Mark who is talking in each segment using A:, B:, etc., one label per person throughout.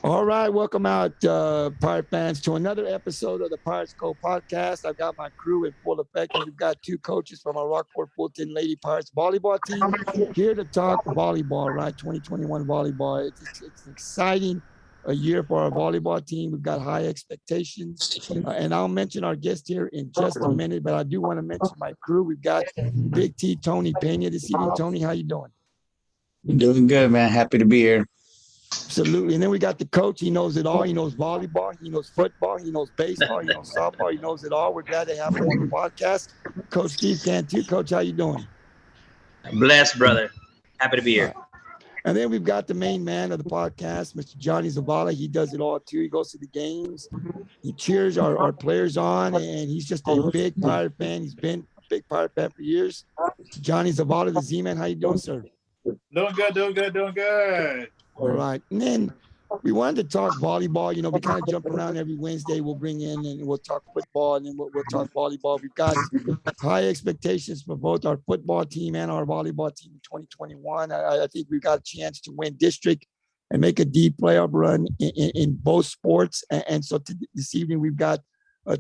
A: All right, welcome out, Pirate fans, to another episode of the Pirates Cove podcast. I've got my crew in full effect, and we've got two coaches from our Rockport-Fulton Lady Pirates volleyball team here to talk volleyball, right? 2021 volleyball. It's an exciting year for our volleyball team. We've got high expectations, and I'll mention our guest here in just a minute, but I do want to mention my crew. We've got Big T, Tony Pena this evening. Tony, how you doing?
B: Doing good, man. Happy to be here.
A: Absolutely. And then we got the coach. He knows it all. He knows volleyball. He knows football. He knows baseball. He knows softball. He knows it all. We're glad to have him on the podcast. Coach Steve Cantu. Coach, how you doing?
C: Blessed, brother. Happy to be here.
A: Right. And then we've got the main man of the podcast, Mr. Johnny Zavala. He does it all too. He goes to the games. He cheers our players on, and he's just a big Pirate fan. He's been a big Pirate fan for years. Johnny Zavala, the Z-Man. How you doing, sir?
D: Doing good.
A: All right. And then we wanted to talk volleyball. We kind of jump around every Wednesday. We'll bring in and we'll talk football, and then we'll talk volleyball. We've got high expectations for both our football team and our volleyball team in 2021. I think we've got a chance to win district and make a deep playoff run in both sports. And so this evening, we've got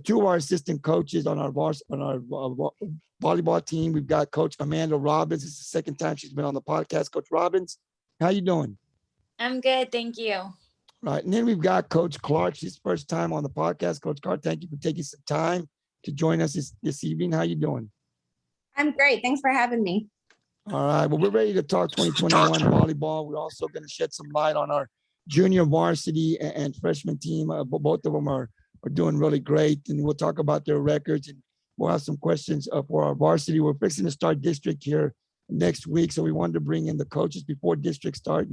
A: two of our assistant coaches on our volleyball team. We've got Coach Amanda Robbins. It's the second time she's been on the podcast. Coach Robbins, how you doing?
E: I'm good, thank you.
A: Right. And then we've got Coach Clark. She's first time on the podcast. Coach Clark, thank you for taking some time to join us this evening. How you doing?
F: I'm great. Thanks for having me.
A: All right. Well, we're ready to talk 2021 volleyball. We're also going to shed some light on our junior varsity and freshman team. Both of them are doing really great. And we'll talk about their records, and we'll have some questions for our varsity. We're fixing to start district here next week. So we wanted to bring in the coaches before district start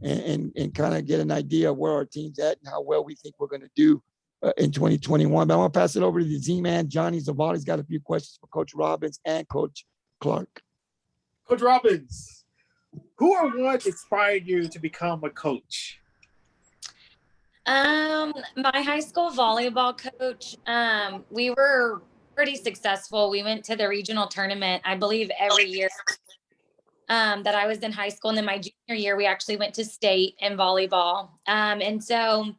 A: and kind of get an idea of where our team's at and how well we think we're going to do in 2021. But I want to pass it over to the Z-Man, Johnny Zavala. He's got a few questions for Coach Robbins and Coach Clark.
D: Coach Robbins, who or what inspired you to become a coach?
E: My high school volleyball coach, we were pretty successful. We went to the regional tournament, I believe, every year that I was in high school. And then my junior year, we actually went to state in volleyball. And so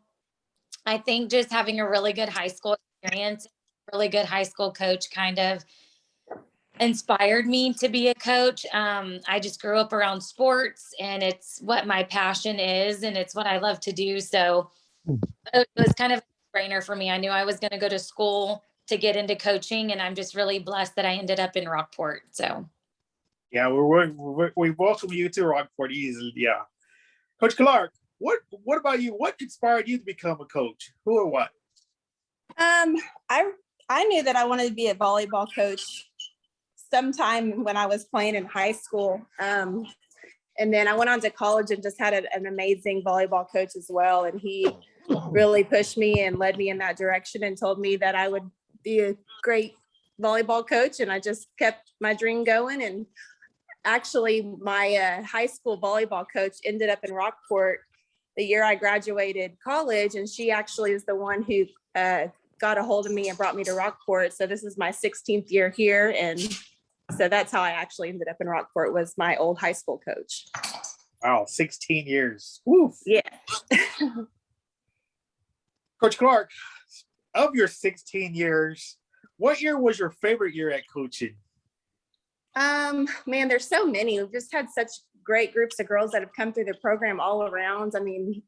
E: I think just having a really good high school experience, really good high school coach kind of inspired me to be a coach. I just grew up around sports, and it's what my passion is, and it's what I love to do. So it was kind of a brainer for me. I knew I was going to go to school to get into coaching, and I'm just really blessed that I ended up in Rockport. So
D: yeah, we welcome you to Rockport easily. Yeah. Coach Clark, what about you? What inspired you to become a coach? Who or what?
F: I knew that I wanted to be a volleyball coach sometime when I was playing in high school. And then I went on to college and just had an amazing volleyball coach as well. And he really pushed me and led me in that direction and told me that I would be a great volleyball coach. And I just kept my dream going. And actually, my high school volleyball coach ended up in Rockport the year I graduated college. And she actually is the one who got a hold of me and brought me to Rockport. So this is my 16th year here. And so that's how I actually ended up in Rockport, was my old high school coach.
D: Wow, 16 years. Woo.
F: Yeah.
D: Coach Clark, of your 16 years, what year was your favorite year at coaching?
F: Man, there's so many. We've just had such great groups of girls that have come through the program all around. I mean,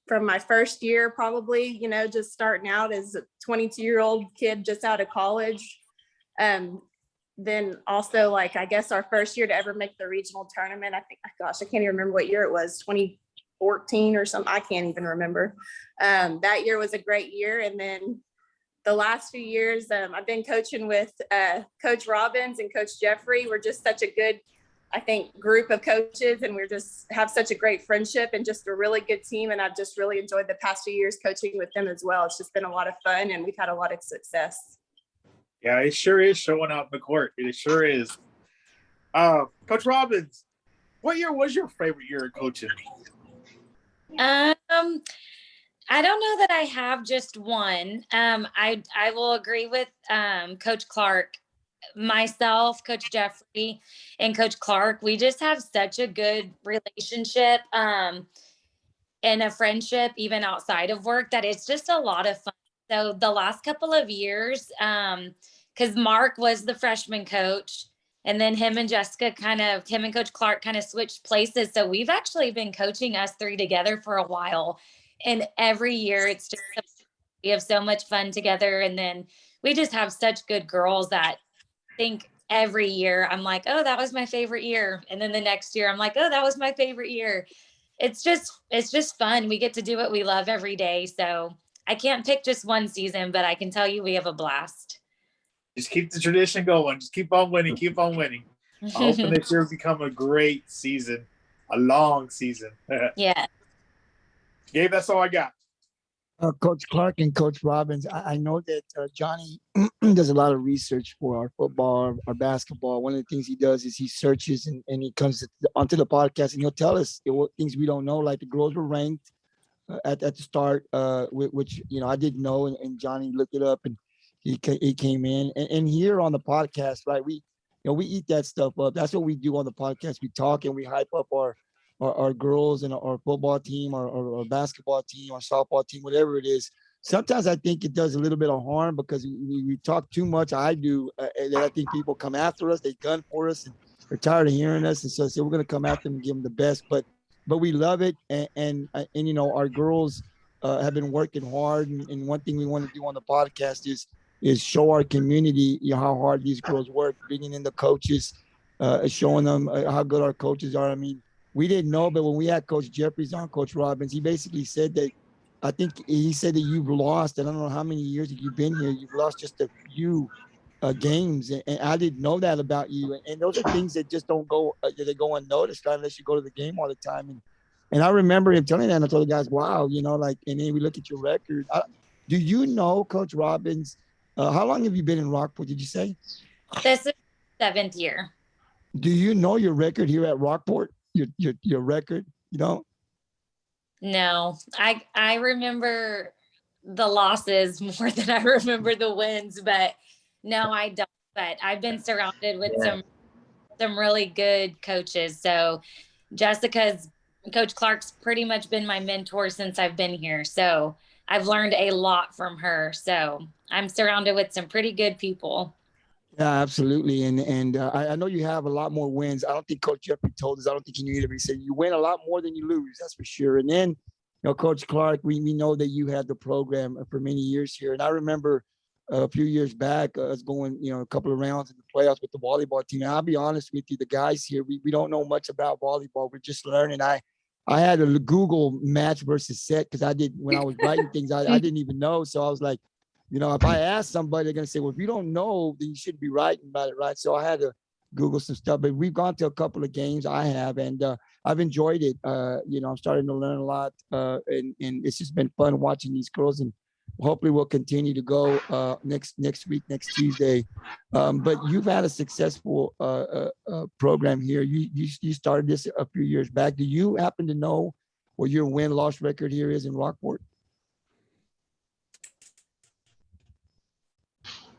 F: from my first year, probably, just starting out as a 22-year-old kid just out of college. Then also, like, I guess our first year to ever make the regional tournament. I think, gosh, I can't even remember what year it was, 2014 or something. I can't even remember. That year was a great year. And then the last few years, I've been coaching with Coach Robbins and Coach Jeffrey. We're just such a good, I think, group of coaches, and we just have such a great friendship and just a really good team. And I've just really enjoyed the past few years coaching with them as well. It's just been a lot of fun, and we've had a lot of success.
D: Yeah, it sure is showing out in the court. It sure is. Coach Robbins, what year was your favorite year of coaching?
E: I don't know that I have just one. I will agree with Coach Clark. Myself, Coach Jeffrey, and Coach Clark, we just have such a good relationship. And and a friendship even outside of work that it's just a lot of fun. So the last couple of years, because Mark was the freshman coach, and then him and Coach Clark kind of switched places. So we've actually been coaching us three together for a while. And every year it's just, we have so much fun together. And then we just have such good girls that think every year I'm like, oh, that was my favorite year. And then the next year I'm like, oh, that was my favorite year. It's just fun. We get to do what we love every day. So I can't pick just one season, but I can tell you we have a blast.
D: Just keep the tradition going. Just keep on winning. Keep on winning. I hope this year become a great season, a long season.
E: Yeah.
D: Gabe, that's all I got.
A: Coach Clark and Coach Robbins, I know that Johnny does a lot of research for our football, our basketball. One of the things he does is he searches and he comes onto the podcast and he'll tell us things we don't know, like the girls were ranked at the start, which, I didn't know, and Johnny looked it up and he came in. And here on the podcast, right, we eat that stuff up. That's what we do on the podcast. We talk and we hype up our girls and our football team, our basketball team, our softball team, whatever it is. Sometimes I think it does a little bit of harm because we talk too much. I do. And I think people come after us. They gun for us and they're tired of hearing us. And so we're going to come after them and give them the best. But we love it. And our girls have been working hard. And one thing we want to do on the podcast is show our community how hard these girls work, bringing in the coaches, showing them how good our coaches are. I mean, we didn't know, but when we had Coach Jeffries on, Coach Robbins, he basically said that, I think he said that you've lost, I don't know how many years that you've been here, you've lost just a few games. And I didn't know that about you. And those are things that just don't go, they go unnoticed unless you go to the game all the time. And I remember him telling that, and I told the guys, wow, and then we look at your record. Do you know, Coach Robbins, how long have you been in Rockport, did you say?
E: This is 7th year.
A: Do you know your record here at Rockport? Your record,
E: No, I remember the losses more than I remember the wins, but no, I don't. But I've been surrounded with some really good coaches. So Coach Clark's pretty much been my mentor since I've been here. So I've learned a lot from her. So I'm surrounded with some pretty good people.
A: Yeah, absolutely. And I know you have a lot more wins. I don't think Coach Jeffrey told us. I don't think he knew either. He said you win a lot more than you lose. That's for sure. And then, Coach Clark, we know that you had the program for many years here. And I remember a few years back us going, a couple of rounds in the playoffs with the volleyball team. And I'll be honest with you, the guys here, we don't know much about volleyball. We're just learning. I had to Google match versus set because when I was writing things, I didn't even know. So I was like, if I ask somebody, they're going to say, well, if you don't know, then you shouldn't be writing about it, right? So I had to Google some stuff. But we've gone to a couple of games. I have, and I've enjoyed it. I'm starting to learn a lot, and it's just been fun watching these girls. And hopefully we'll continue to go next week, next Tuesday. But you've had a successful program here. You started this a few years back. Do you happen to know what your win-loss record here is in Rockport?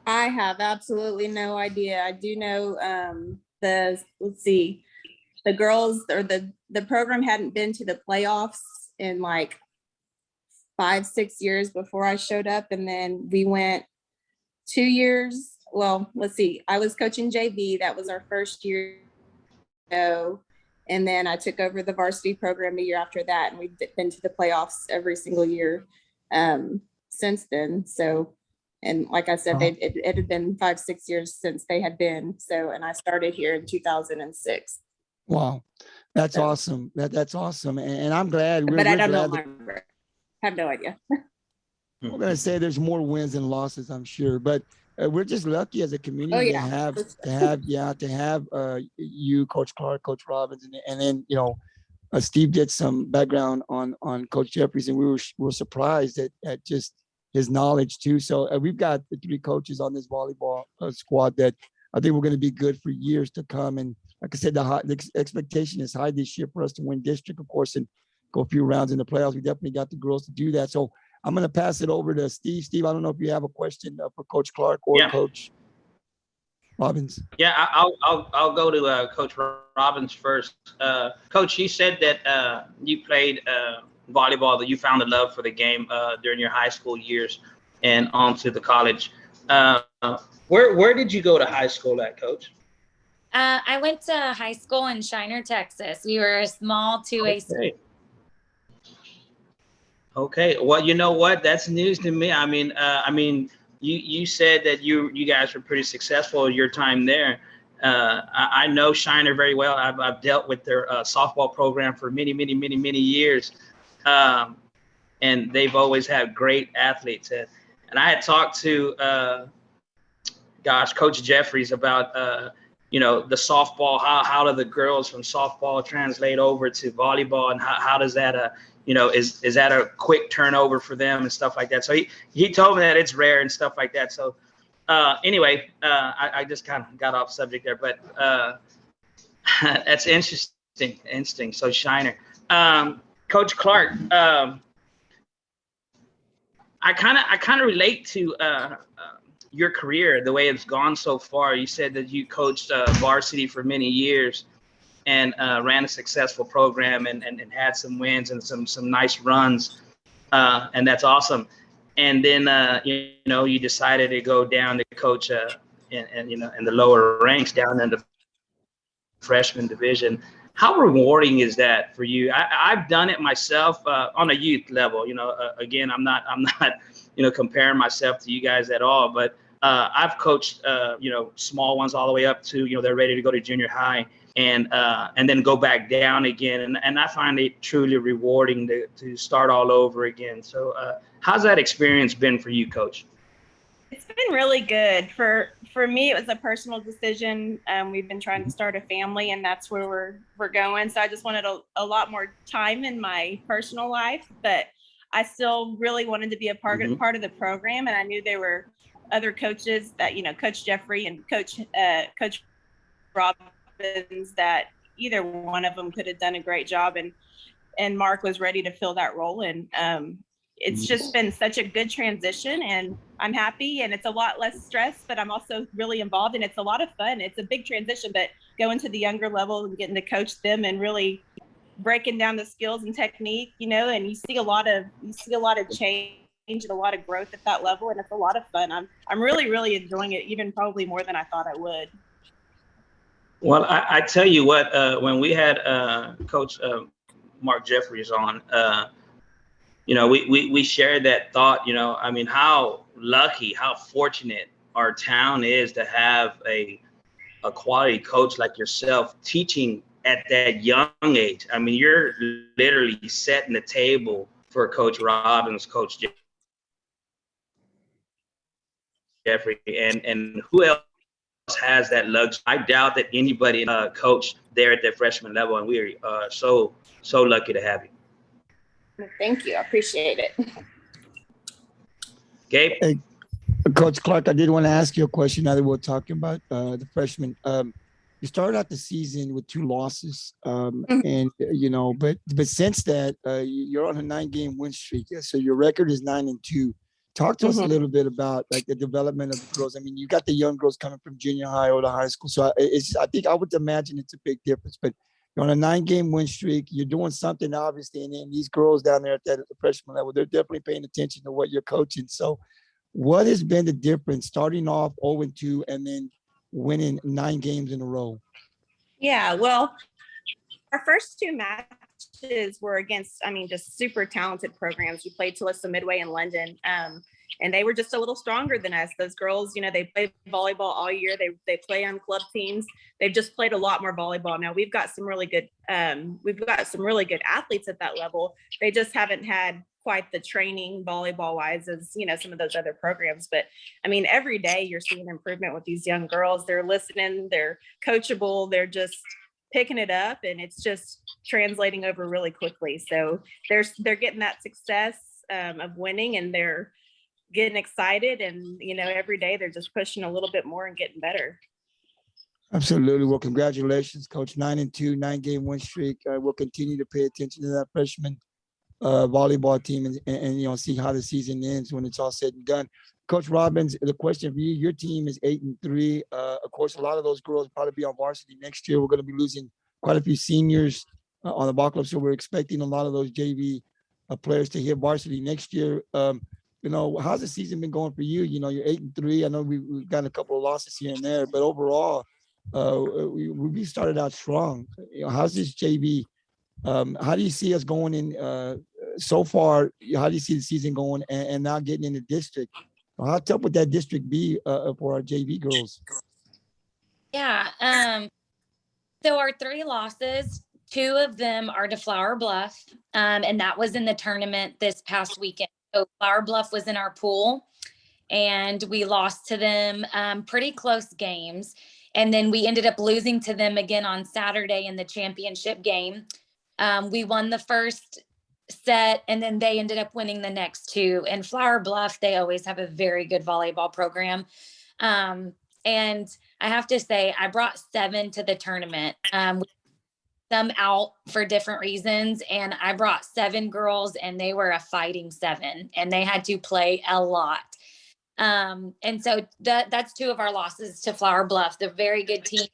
F: I have absolutely no idea. I do know the girls or the program hadn't been to the playoffs in like 5-6 years before I showed up. And then we went 2 years. Well, I was coaching JV. That was our first year. And then I took over the varsity program the year after that. And we've been to the playoffs every single year since then. So, and like I said, it had been 5-6 years since they had been. So, and I started here in 2006.
A: Wow. That's awesome. That's awesome. And I'm glad.
F: But I don't know. I have no idea.
A: We're going to say there's more wins than losses, I'm sure. But we're just lucky as a community to have you, Coach Clark, Coach Robbins, and then, Steve did some background on Coach Jeffries, and we were surprised at just his knowledge too. So we've got the 3 coaches on this volleyball squad that I think we're going to be good for years to come. And like I said, the expectation is high this year for us to win district, of course, and go a few rounds in the playoffs. We definitely got the girls to do that. So I'm going to pass it over to Steve. Steve, I don't know if you have a question for Coach Clark or Coach Robbins.
C: Yeah, I'll go to Coach Robbins first. Coach, you said that you played volleyball, that you found the love for the game during your high school years and on to the college. Where did you go to high school at, Coach?
E: I went to high school in Shiner, Texas. We were a small 2A school.
C: Okay. Okay. Well, you know what? That's news to me. I mean, you said that you guys were pretty successful your time there. I know Shiner very well. I've dealt with their softball program for many years, and they've always had great athletes. And I had talked to, Coach Jeffries about, the softball. How do the girls from softball translate over to volleyball, and how does that is that a quick turnover for them and stuff like that? So he told me that it's rare and stuff like that. So anyway, I just kind of got off subject there, but that's interesting. So Shiner, Coach Clark, I kind of relate to your career, the way it's gone so far. You said that you coached varsity for many years and ran a successful program and had some wins and some nice runs, and that's awesome. And then you decided to go down to coach in the lower ranks, down in the freshman division. How rewarding is that for you? I've done it myself on a youth level. Again, I'm not comparing myself to you guys at all, but I've coached small ones all the way up to they're ready to go to junior high. And then go back down again. And I find it truly rewarding to start all over again. So how's that experience been for you, Coach?
F: It's been really good. For me, it was a personal decision. We've been trying to start a family, and that's where we're going. So I just wanted a lot more time in my personal life, but I still really wanted to be a part of the program. And I knew there were other coaches that, Coach Jeffrey and Coach Robbins, that either one of them could have done a great job, and Mark was ready to fill that role. And it's just been such a good transition, and I'm happy, and it's a lot less stress, but I'm also really involved, and it's a lot of fun. It's a big transition, but going to the younger level and getting to coach them and really breaking down the skills and technique, and you see a lot of change and a lot of growth at that level, and it's a lot of fun. I'm really enjoying it, even probably more than I thought I would.
C: Well, I tell you what, when we had Coach Mark Jeffries on, we shared that thought, how lucky, how fortunate our town is to have a quality coach like yourself teaching at that young age. I mean, you're literally setting the table for Coach Robbins, Coach Jeffrey, and who else has that luxury? I doubt that anybody coach there at the freshman level, and we are so lucky to have you.
F: Thank you. I appreciate it.
C: Gabe?
A: Hey, Coach Clark, I did want to ask you a question now that we're talking about the freshmen. You started out the season with 2 losses, and but since that, you're on a 9-game win streak. So your record is 9-2. Talk to us a little bit about like the development of the girls. I mean, you got the young girls coming from junior high or the high school. So I think I would imagine it's a big difference, but you're on a 9-game win streak. You're doing something, obviously. And then these girls down there at the freshman level, they're definitely paying attention to what you're coaching. So what has been the difference starting off 0-2 and then winning 9 games in a row?
F: Yeah, well, our first 2 matches were against, just super talented programs. We played Tulsa Midway in London, and they were just a little stronger than us. Those girls, they play volleyball all year. They play on club teams. They've just played a lot more volleyball. Now we've got some really good athletes at that level. They just haven't had quite the training volleyball wise as some of those other programs. But every day you're seeing improvement with these young girls. They're listening, they're coachable, they're just picking it up, and it's just translating over really quickly. So they're getting that success of winning, and they're getting excited, and every day they're just pushing a little bit more and getting better.
A: Absolutely. Well, congratulations, Coach. 9-2, 9-game win streak. We'll continue to pay attention to that freshman volleyball team and see how the season ends when it's all said and done. Coach Robbins, the question for you, your team is 8-3. Of course, a lot of those girls will probably be on varsity next year. We're going to be losing quite a few seniors on the ball club, so we're expecting a lot of those JV players to hit varsity next year. You know, how's the season been going for you? You know, you're 8-3. I know we've gotten a couple of losses here and there, but overall, we started out strong. You know, how's this JV? How do you see us going in so far? How do you see the season going and now getting into district? How tough would that district be for our JV girls?
E: Yeah. So our 3 losses, 2 of them are to Flower Bluff, and that was in the tournament this past weekend. So Flower Bluff was in our pool, and we lost to them pretty close games. And then we ended up losing to them again on Saturday in the championship game. We won the first set, and then they ended up winning the next 2. And Flower Bluff, they always have a very good volleyball program. And I have to say, I brought 7 to the tournament. Some out for different reasons, and I brought 7 girls, and they were a fighting 7, and they had to play a lot. And so that's 2 of our losses to Flower Bluff. They're a very good team.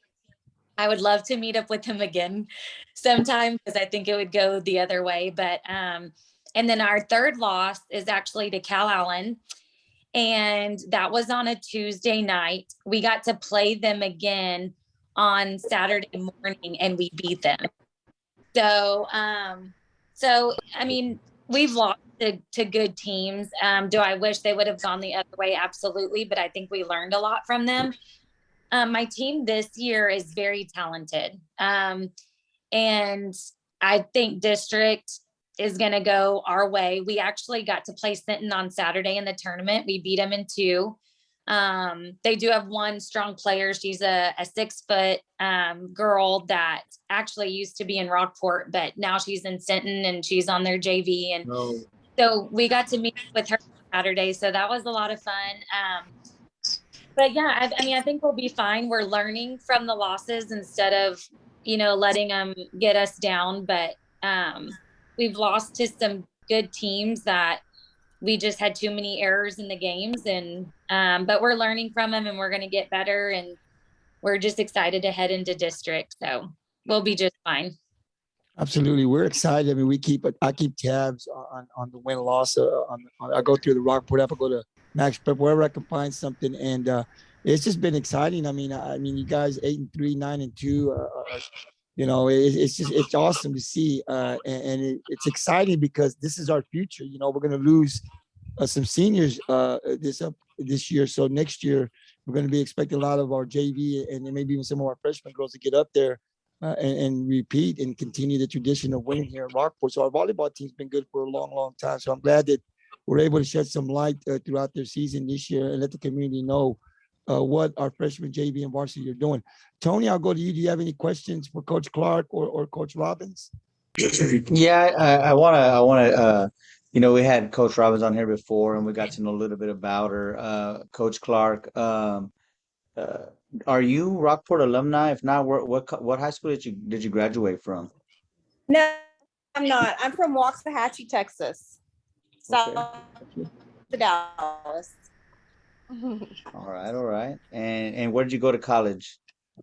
E: I would love to meet up with them again sometime because I think it would go the other way. But and then our 3rd loss is actually to Calhoun. And that was on a Tuesday night. We got to play them again on Saturday morning, and we beat them. So, I mean, we've lost to good teams. Do I wish they would have gone the other way? Absolutely. But I think we learned a lot from them. My team this year is very talented. And I think district is going to go our way. We actually got to play Sinton on Saturday in the tournament. We beat them in 2. They do have 1 strong player. She's a 6-foot girl that actually used to be in Rockport, but now she's in Sinton and she's on their JV. And so we got to meet with her Saturday. So that was a lot of fun. But yeah, I mean, I think we'll be fine. We're learning from the losses instead of, you know, letting them get us down. But we've lost to some good teams that we just had too many errors in the games, and but we're learning from them, and we're going to get better, and we're just excited to head into district. So we'll be just fine.
A: Absolutely, we're excited. I mean, I keep tabs on the win loss. I go through the Rockport app, I go to Max Prep, wherever I can find something, and it's just been exciting. I mean, you guys 8-3, 9-2. You know, it's awesome to see, and it's exciting because this is our future. You know, we're going to lose some seniors this year, so next year we're going to be expecting a lot of our JV and maybe even some of our freshman girls to get up there and repeat and continue the tradition of winning here at Rockport. So our volleyball team's been good for a long, long time. So I'm glad that we're able to shed some light throughout their season this year and let the community know what our freshman JV and varsity are doing. Tony, I'll go to you. Do you have any questions for Coach Clark or Coach Robbins?
B: Yeah, I wanna. You know, we had Coach Robbins on here before, and we got to know a little bit about her. Coach Clark, are you Rockport alumni? If not, what high school did you graduate from?
F: No, I'm not. I'm from Waxahachie, Texas. South of Dallas.
B: All right. And where did you go to college?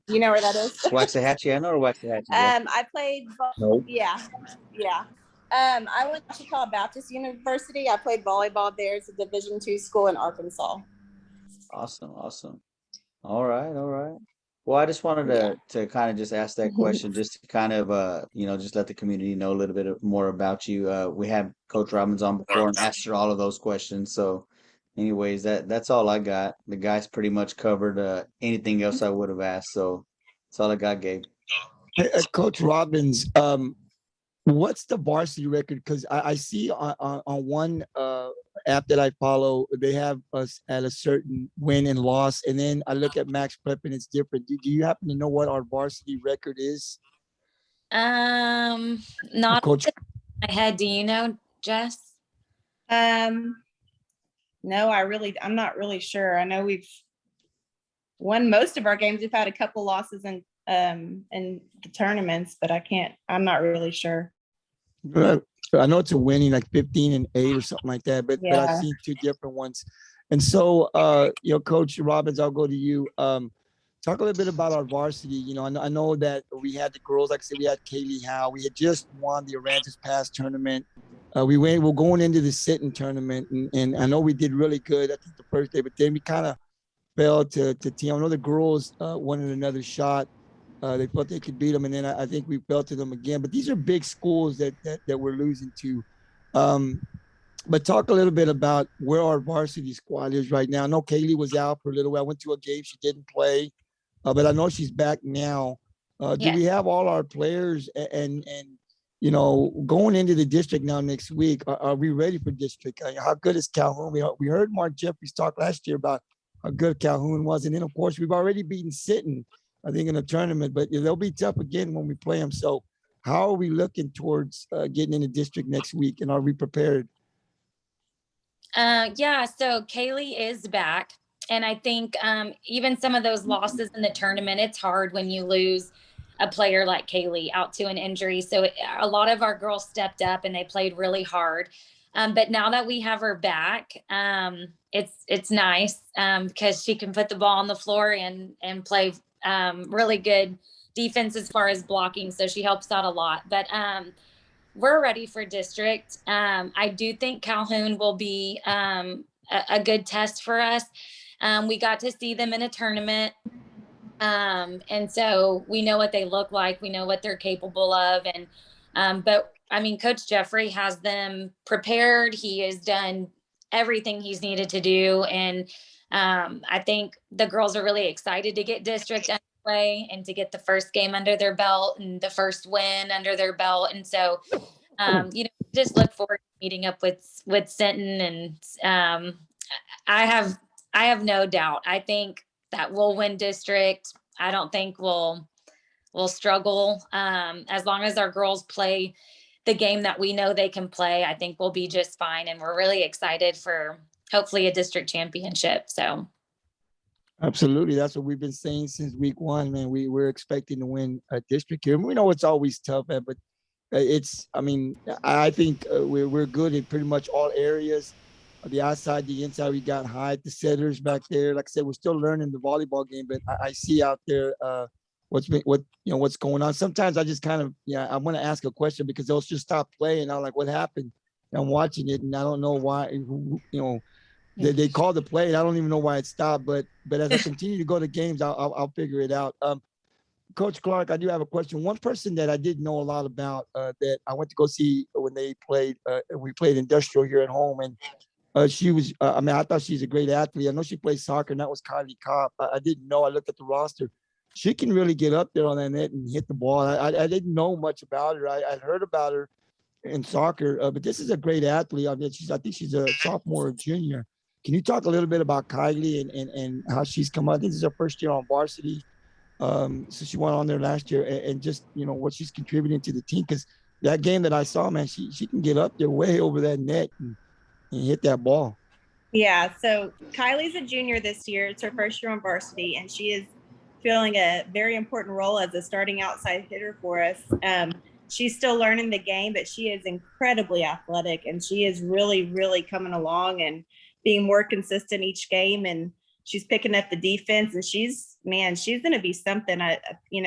F: You know where that is?
B: Waxahachie, I know where Waxahachie is.
F: I played.
B: Nope.
F: Yeah. I went to Chicago Baptist University. I played volleyball there. It's a Division II school in Arkansas.
B: Awesome. All right. Well, I just wanted to kind of just ask that question, just to kind of just let the community know a little bit more about you. We had Coach Robbins on before and asked her all of those questions. So anyways, that's all I got. The guys pretty much covered anything else I would have asked. So that's all I got, Gabe.
A: Coach Robbins, what's the varsity record? Because I see on one app that I follow, they have us at a certain win and loss, and then I look at Max Prep and it's different. Do you happen to know what our varsity record is?
E: Not
A: Coach.
E: My head. Do you know, Jess?
F: No, I'm not really sure. I know we've won most of our games. We've had a couple losses in the tournaments, but I'm not really sure.
A: I know it's a winning like 15-8 or something like that, but I've seen 2 different ones. And so, Coach Robbins, I'll go to you. Talk a little bit about our varsity. You know, I know that we had the girls, like I said, we had Kaylee Howe. We had just won the Aransas Pass tournament. we're going into the sitting tournament, and I know we did really good, I think, the first day, but then we kind of fell to team. I know the girls wanted another shot. They thought they could beat them, and then I think we fell to them again. But these are big schools that we're losing to. But talk a little bit about where our varsity squad is right now. I know Kaylee was out for a little while. I went to a game. She didn't play, but I know she's back now. Do
E: Yes.
A: we have all our players and going into the district now next week? Are we ready for district? How good is Calhoun? We heard Mark Jeffries talk last year about how good Calhoun was. And then, of course, we've already beaten Sitten, I think, in the tournament. But they'll be tough again when we play them. So how are we looking towards getting in the district next week? And are we prepared?
E: Yeah, so Kaylee is back. And I think even some of those losses in the tournament, it's hard when you lose a player like Kaylee out to an injury. So a lot of our girls stepped up and they played really hard. But now that we have her back, it's nice because she can put the ball on the floor and play really good defense as far as blocking. So she helps out a lot. But we're ready for district. I do think Calhoun will be a good test for us. We got to see them in a tournament. And so we know what they look like. We know what they're capable of. And, but I mean, Coach Jeffrey has them prepared. He has done everything he's needed to do. And I think the girls are really excited to get district underway and to get the first game under their belt and the first win under their belt. And so, just look forward to meeting up with Sinton. And I have no doubt. I think that we'll win district. I don't think we'll struggle. As long as our girls play the game that we know they can play, I think we'll be just fine. And we're really excited for hopefully a district championship. So.
A: Absolutely. That's what we've been saying since week one, man. We're expecting to win a district here. We know it's always tough, man, but I think we're good in pretty much all areas. The outside, the inside, we got height, the setters back there. Like I said, we're still learning the volleyball game, but I see out there what's going on. Sometimes I just kind of, I want to ask a question because they'll just stop playing. I'm like, what happened? And I'm watching it, and I don't know why. They called the play, and I don't even know why it stopped. But as I continue to go to games, I'll figure it out. Coach Clark, I do have a question. One person that I didn't know a lot about that I went to go see when they played, we played industrial here at home, and she was, I thought she's a great athlete. I know she plays soccer, and that was Kylie Kopp. I didn't know. I looked at the roster. She can really get up there on that net and hit the ball. I didn't know much about her. I'd heard about her in soccer, but this is a great athlete. I think she's a sophomore or junior. Can you talk a little bit about Kylie and how she's come out? I think this is her first year on varsity. So she went on there last year and just, what she's contributing to the team. Because that game that I saw, man, she can get up there way over that net and hit that ball.
F: Yeah, so Kylie's a junior this year. It's her first year on varsity, and she is filling a very important role as a starting outside hitter for us. She's still learning the game, but she is incredibly athletic, and she is really, really coming along and being more consistent each game. And she's picking up the defense, and she's going to be something. She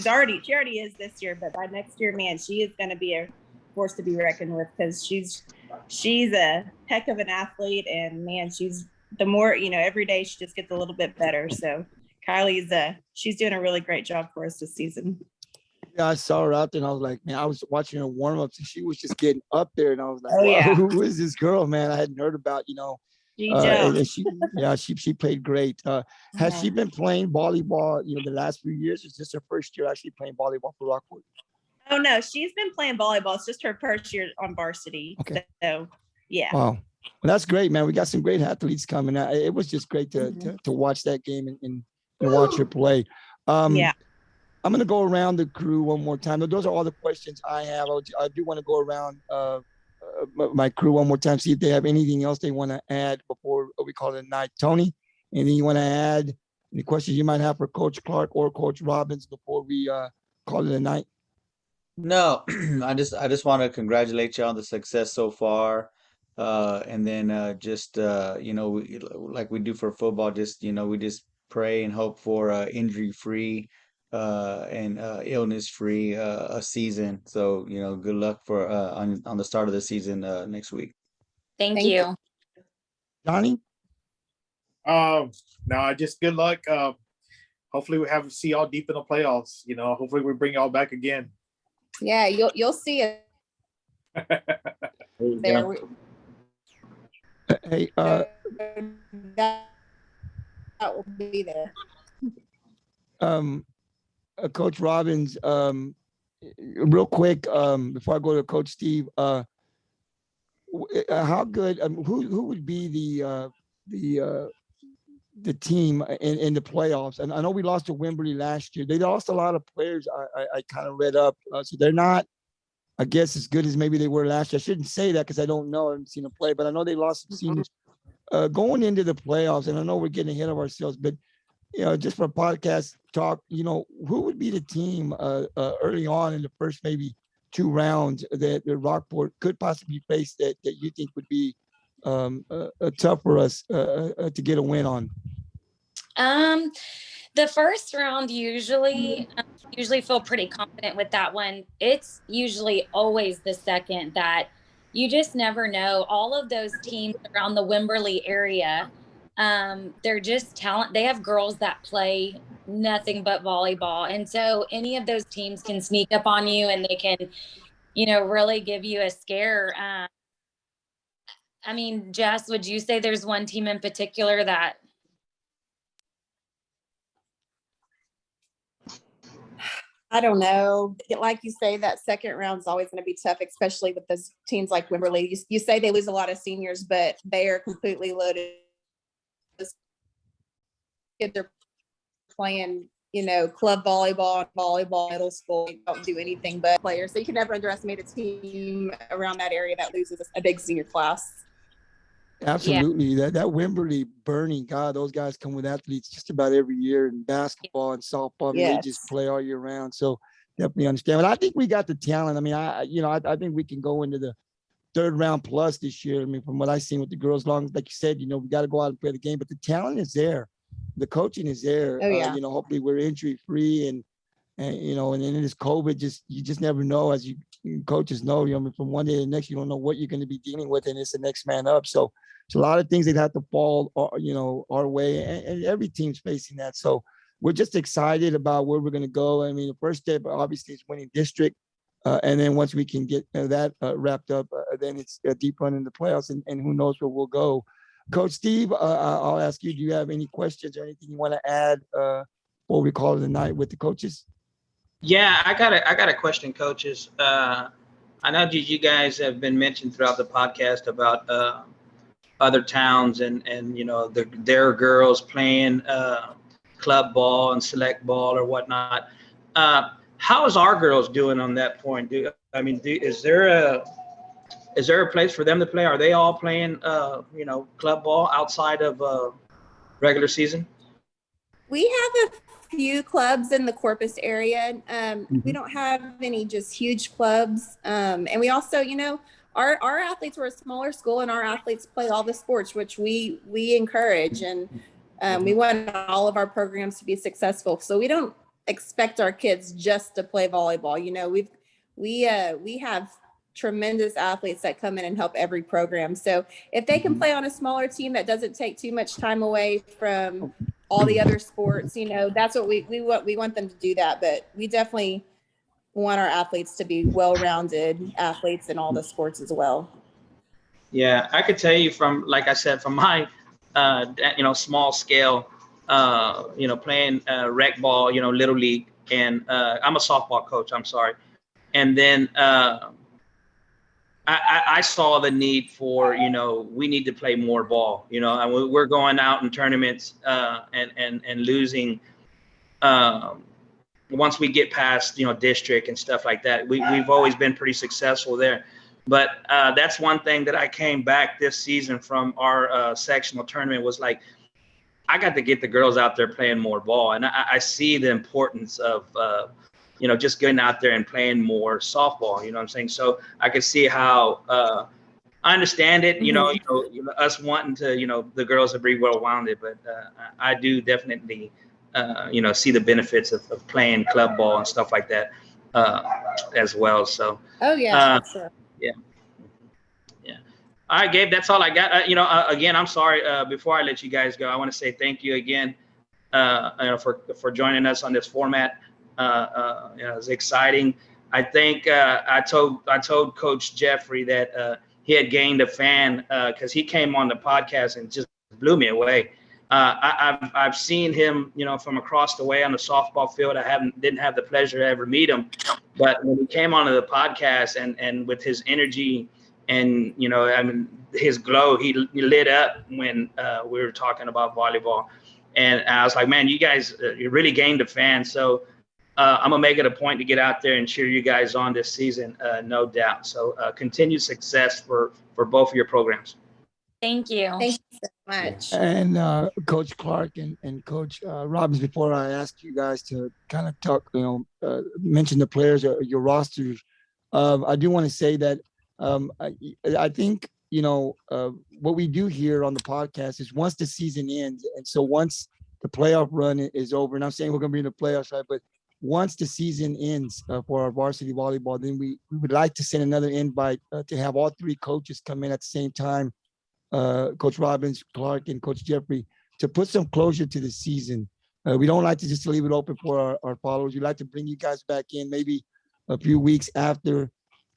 F: already is this year, but by next year, man, she is going to be a force to be reckoned with because she's a heck of an athlete, and man, she's the more, every day she just gets a little bit better. So Kylie's she's doing a really great job for us this season.
A: Yeah, I saw her out there, and I was like, man, I was watching her warm-ups, and she was just getting up there, and I was like, wow, who is this girl, man? I hadn't heard about, and she played great. Has she been playing volleyball, the last few years? Is this her first year actually playing volleyball for Rockport?
F: Oh, no, she's been playing volleyball. It's just her first year on varsity.
A: Okay.
F: So, yeah.
A: Wow. Well, that's great, man. We got some great athletes coming out. It was just great to watch that game and watch her play. I'm going to go around the crew one more time. Those are all the questions I have. I do want to go around my crew one more time, see if they have anything else they want to add before we call it a night. Tony, anything you want to add? Any questions you might have for Coach Clark or Coach Robbins before we call it a night?
B: No, I just want to congratulate you on the success so far. And then like we do for football, we just pray and hope for injury-free and illness free a season. So, good luck for on the start of the season next week.
E: Thank you.
A: Johnny?
D: No, just good luck. Hopefully we see y'all deep in the playoffs. Hopefully we bring y'all back again.
F: Yeah, you'll see it there.
A: Hey,
F: That will be there.
A: Coach Robbins, real quick, before I go to Coach Steve, how good? Who would be the team in the playoffs? And I know we lost to Wimberley last year. They lost a lot of players. I kind of read up, so they're not, I guess, as good as maybe they were last year. I shouldn't say that because I don't know. I haven't seen them play, but I know they lost some seniors going into the playoffs. And I know we're getting ahead of ourselves, but just for podcast talk, who would be the team early on in the first maybe 2 rounds that Rockport could possibly face that you think would be tough for us to get a win on?
E: The first round usually feel pretty confident with that one. It's usually always the second that you just never know. All of those teams around the Wimberley area, they're just talent. They have girls that play nothing but volleyball. And so any of those teams can sneak up on you and they can, really give you a scare. I mean, Jess, would you say there's one team in particular that?
F: I don't know. Like you say, that second round is always going to be tough, especially with those teams like Wimberley. You say they lose a lot of seniors, but they are completely loaded. Those kids are playing, club volleyball, middle school. They don't do anything but players. So you can never underestimate a team around that area that loses a big senior class.
A: Absolutely. Yeah. That Wimberley Burning, God, those guys come with athletes just about every year in basketball and softball. I mean, They just play all year round. So definitely understand. But I think we got the talent. I mean, I think we can go into the 3rd round plus this year. I mean, from what I've seen with the girls, long like you said, we got to go out and play the game. But the talent is there. The coaching is there.
F: Oh, yeah.
A: Hopefully we're injury free and and then this COVID, you just never know, as you coaches know, from one day to the next, you don't know what you're going to be dealing with, and it's the next man up. So it's a lot of things that have to fall, our way, and every team's facing that. So we're just excited about where we're going to go. I mean, the first step obviously is winning district, and then once we can get that wrapped up, then it's a deep run in the playoffs, and who knows where we'll go. Coach Steve, I'll ask you, do you have any questions or anything you want to add before we call it a night with the coaches?
C: Yeah, I got a question, coaches. I know that you guys have been mentioned throughout the podcast about other towns and their girls playing club ball and select ball or whatnot. How is our girls doing on that point? Is there a place for them to play? Are they all playing club ball outside of regular season?
F: We have a few clubs in the Corpus area. We don't have any just huge clubs. And we also, our athletes were a smaller school and our athletes play all the sports, which we encourage. And we want all of our programs to be successful. So we don't expect our kids just to play volleyball. We have tremendous athletes that come in and help every program. So if they can play on a smaller team that doesn't take too much time away from all the other sports, that's what we want them to do that. But we definitely want our athletes to be well-rounded athletes in all the sports as well.
C: Yeah, I could tell you from, like I said, from my, small scale, playing rec ball, Little League, and I'm a softball coach, I'm sorry. And then I saw the need for, we need to play more ball, and we're going out in tournaments and losing once we get past, district and stuff like that. We've always been pretty successful there. But that's one thing that I came back this season from our sectional tournament was like, I got to get the girls out there playing more ball. And I see the importance of, just getting out there and playing more softball, you know what I'm saying? So I could see how I understand it, us wanting to, the girls to be well-rounded, but I do definitely see the benefits of playing club ball and stuff like that as well. So,
F: Oh yeah, for sure.
C: yeah. All right, Gabe, that's all I got. Again, I'm sorry. Before I let you guys go, I want to say thank you again for joining us on this format. It's exciting. I think I told Coach Jeffrey that he had gained a fan because he came on the podcast and just blew me away. I've seen him, from across the way on the softball field. I didn't have the pleasure to ever meet him, but when he came onto the podcast and with his energy and his glow, he lit up when we were talking about volleyball, and I was like, man, you guys, you really gained a fan. So I'm gonna make it a point to get out there and cheer you guys on this season, no doubt. So continued success for both of your programs.
E: Thank you.
F: Thank you so much.
A: And Coach Clark and Coach Robbins, before I ask you guys to kind of talk, mention the players or your rosters, I do want to say that I think, what we do here on the podcast is once the season ends, and so once the playoff run is over, and I'm saying we're going to be in the playoffs, right? But once the season ends for our varsity volleyball, then we would like to send another invite to have all three coaches come in at the same time, Coach Robbins, Clark, and Coach Jeffrey, to put some closure to the season. We don't like to just leave it open for our followers. We like to bring you guys back in maybe a few weeks after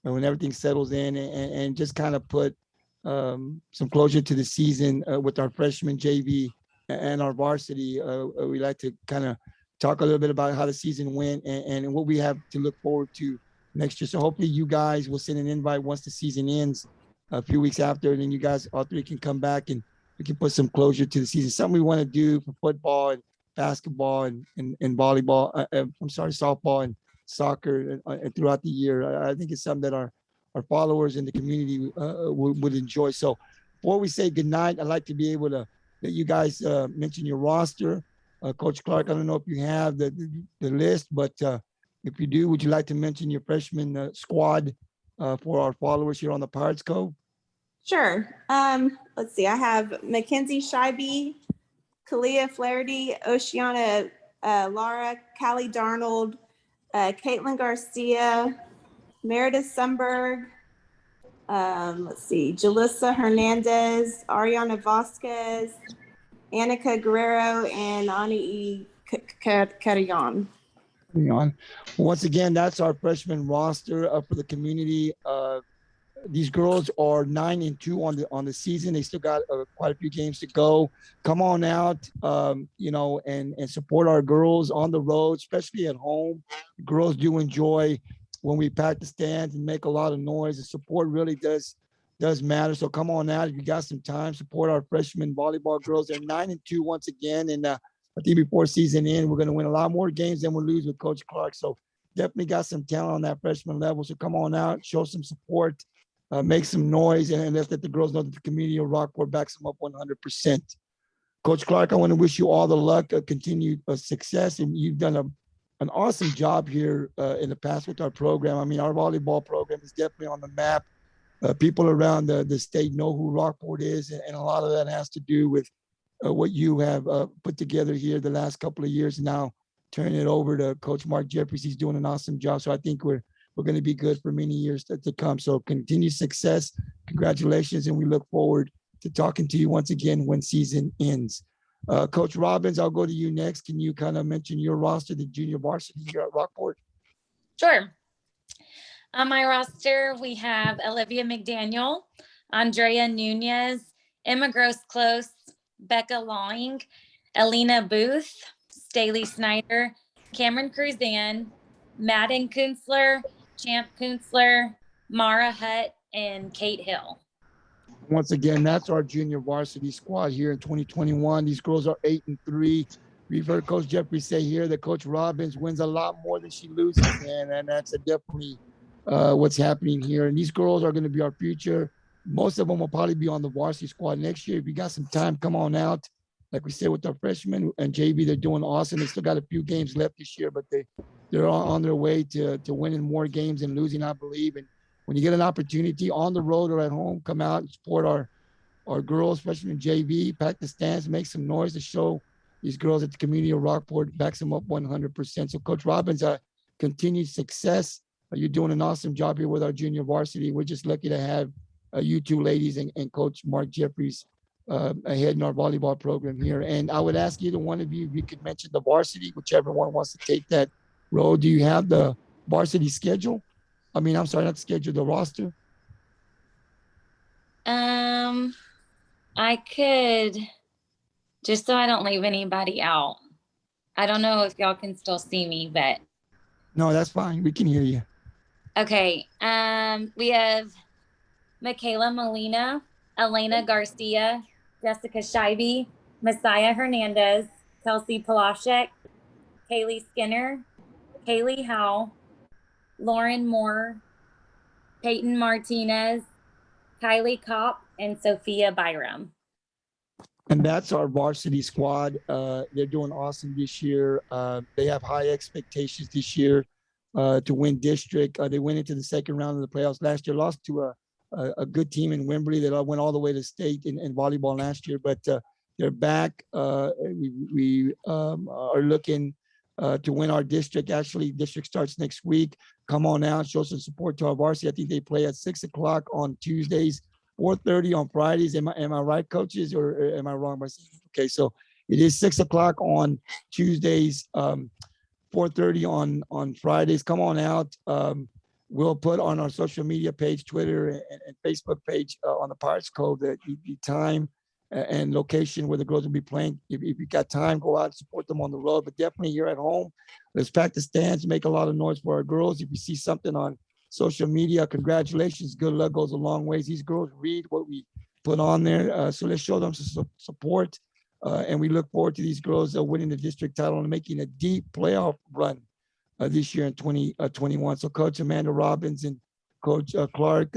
A: when everything settles in and just kind of put some closure to the season with our freshman JV and our varsity. We like to kind of talk a little bit about how the season went and what we have to look forward to next year. So hopefully you guys will send an invite once the season ends a few weeks after, and then you guys, all three, can come back and we can put some closure to the season. Something we want to do for football and basketball and volleyball. Softball and soccer and throughout the year. I think it's something that our followers in the community would enjoy. So before we say goodnight, I'd like to be able to let you guys mention your roster. Coach Clark, I don't know if you have the list, but if you do, would you like to mention your freshman squad for our followers here on the Pirates Cove?
F: Sure. Let's see. I have Mackenzie Scheibe, Kalia Flaherty, Oceana Lara, Callie Darnold, Caitlin Garcia, Meredith Sundberg, let's see, Jalissa Hernandez, Ariana Vasquez, Annika Guerrero, and Ani Carillon.
A: Once again, that's our freshman roster for the community. These girls are 9-2 on the season. They still got quite a few games to go. Come on out, and support our girls on the road, especially at home. Girls do enjoy when we pack the stands and make a lot of noise. The support really does matter. So come on out if you got some time. Support our freshman volleyball girls. They're 9-2 once again, and I think before season end, we're going to win a lot more games than we'll lose with Coach Clark. So definitely got some talent on that freshman level. So come on out, show some support. Make some noise, and let's let the girls know that the community of Rockport backs them up 100%. Coach Clark, I want to wish you all the luck, continued success, and you've done an awesome job here in the past with our program. I mean, our volleyball program is definitely on the map. People around the state know who Rockport is, and a lot of that has to do with what you have put together here the last couple of years. Now turning it over to Coach Mark Jeffries. He's doing an awesome job. So I think we're going to be good for many years to come. So continued success. Congratulations. And we look forward to talking to you once again when season ends. Coach Robbins, I'll go to you next. Can you kind of mention your roster, the junior varsity here at Rockport?
E: Sure. On my roster, we have Olivia McDaniel, Andrea Nunez, Emma Gross-Close, Becca Lawing, Alina Booth, Staley Snyder, Cameron Cruzan, Madden Kunzler, Champ Kunzler, Mara Hutt, and Kate Hill.
A: Once again, that's our junior varsity squad here in 2021. These girls are 8-3. We've heard Coach Jeffrey say here that Coach Robbins wins a lot more than she loses, and that's definitely what's happening here. And these girls are going to be our future. Most of them will probably be on the varsity squad next year. If you got some time, come on out. Like we said with our freshmen and JV, they're doing awesome. They still got a few games left this year, but they're on their way to winning more games than losing, I believe. And when you get an opportunity on the road or at home, come out and support our girls, freshmen and JV, pack the stands, make some noise to show, these girls at the community of Rockport backs them up 100%. So Coach Robbins, continued success. You're doing an awesome job here with our junior varsity. We're just lucky to have you two ladies and Coach Mark Jeffries ahead in our volleyball program here. And I would ask either one of you if you could mention the varsity, whichever one wants to take that road. Do you have the varsity schedule? I mean, I'm sorry, not the schedule, the roster.
E: I could, just so I don't leave anybody out. I don't know if y'all can still see me, but.
A: No, that's fine. We can hear you.
E: Okay. We have Michaela Molina, Elena Garcia, Jessica Scheibe, Messiah Hernandez, Kelsey Palashek, Kaylee Skinner, Kaylee Howe, Lauren Moore, Peyton Martinez, Kylie Kopp, and Sophia Byram.
A: And that's our varsity squad. They're doing awesome this year. They have high expectations this year to win district. They went into the second round of the playoffs last year, lost to a good team in Wembley that went all the way to state in volleyball last year, but they're back. We are looking to win our district. Actually, district starts next week. Come on out, show some support to our varsity. I think they play at 6 o'clock on Tuesdays, 4:30 on Fridays. Am I right, coaches, or am I wrong by saying? Okay, so it is 6 o'clock on Tuesdays, 4:30 on Fridays. Come on out. We'll put on our social media page, Twitter and Facebook page on the Pirates Cove, the time and location where the girls will be playing. If you got time, go out and support them on the road. But definitely here at home, let's pack the stands, make a lot of noise for our girls. If you see something on social media, congratulations. Good luck goes a long ways. These girls read what we put on there. So let's show them some support. And we look forward to these girls winning the district title and making a deep playoff run this year in 2021. So Coach Amanda Robbins and Coach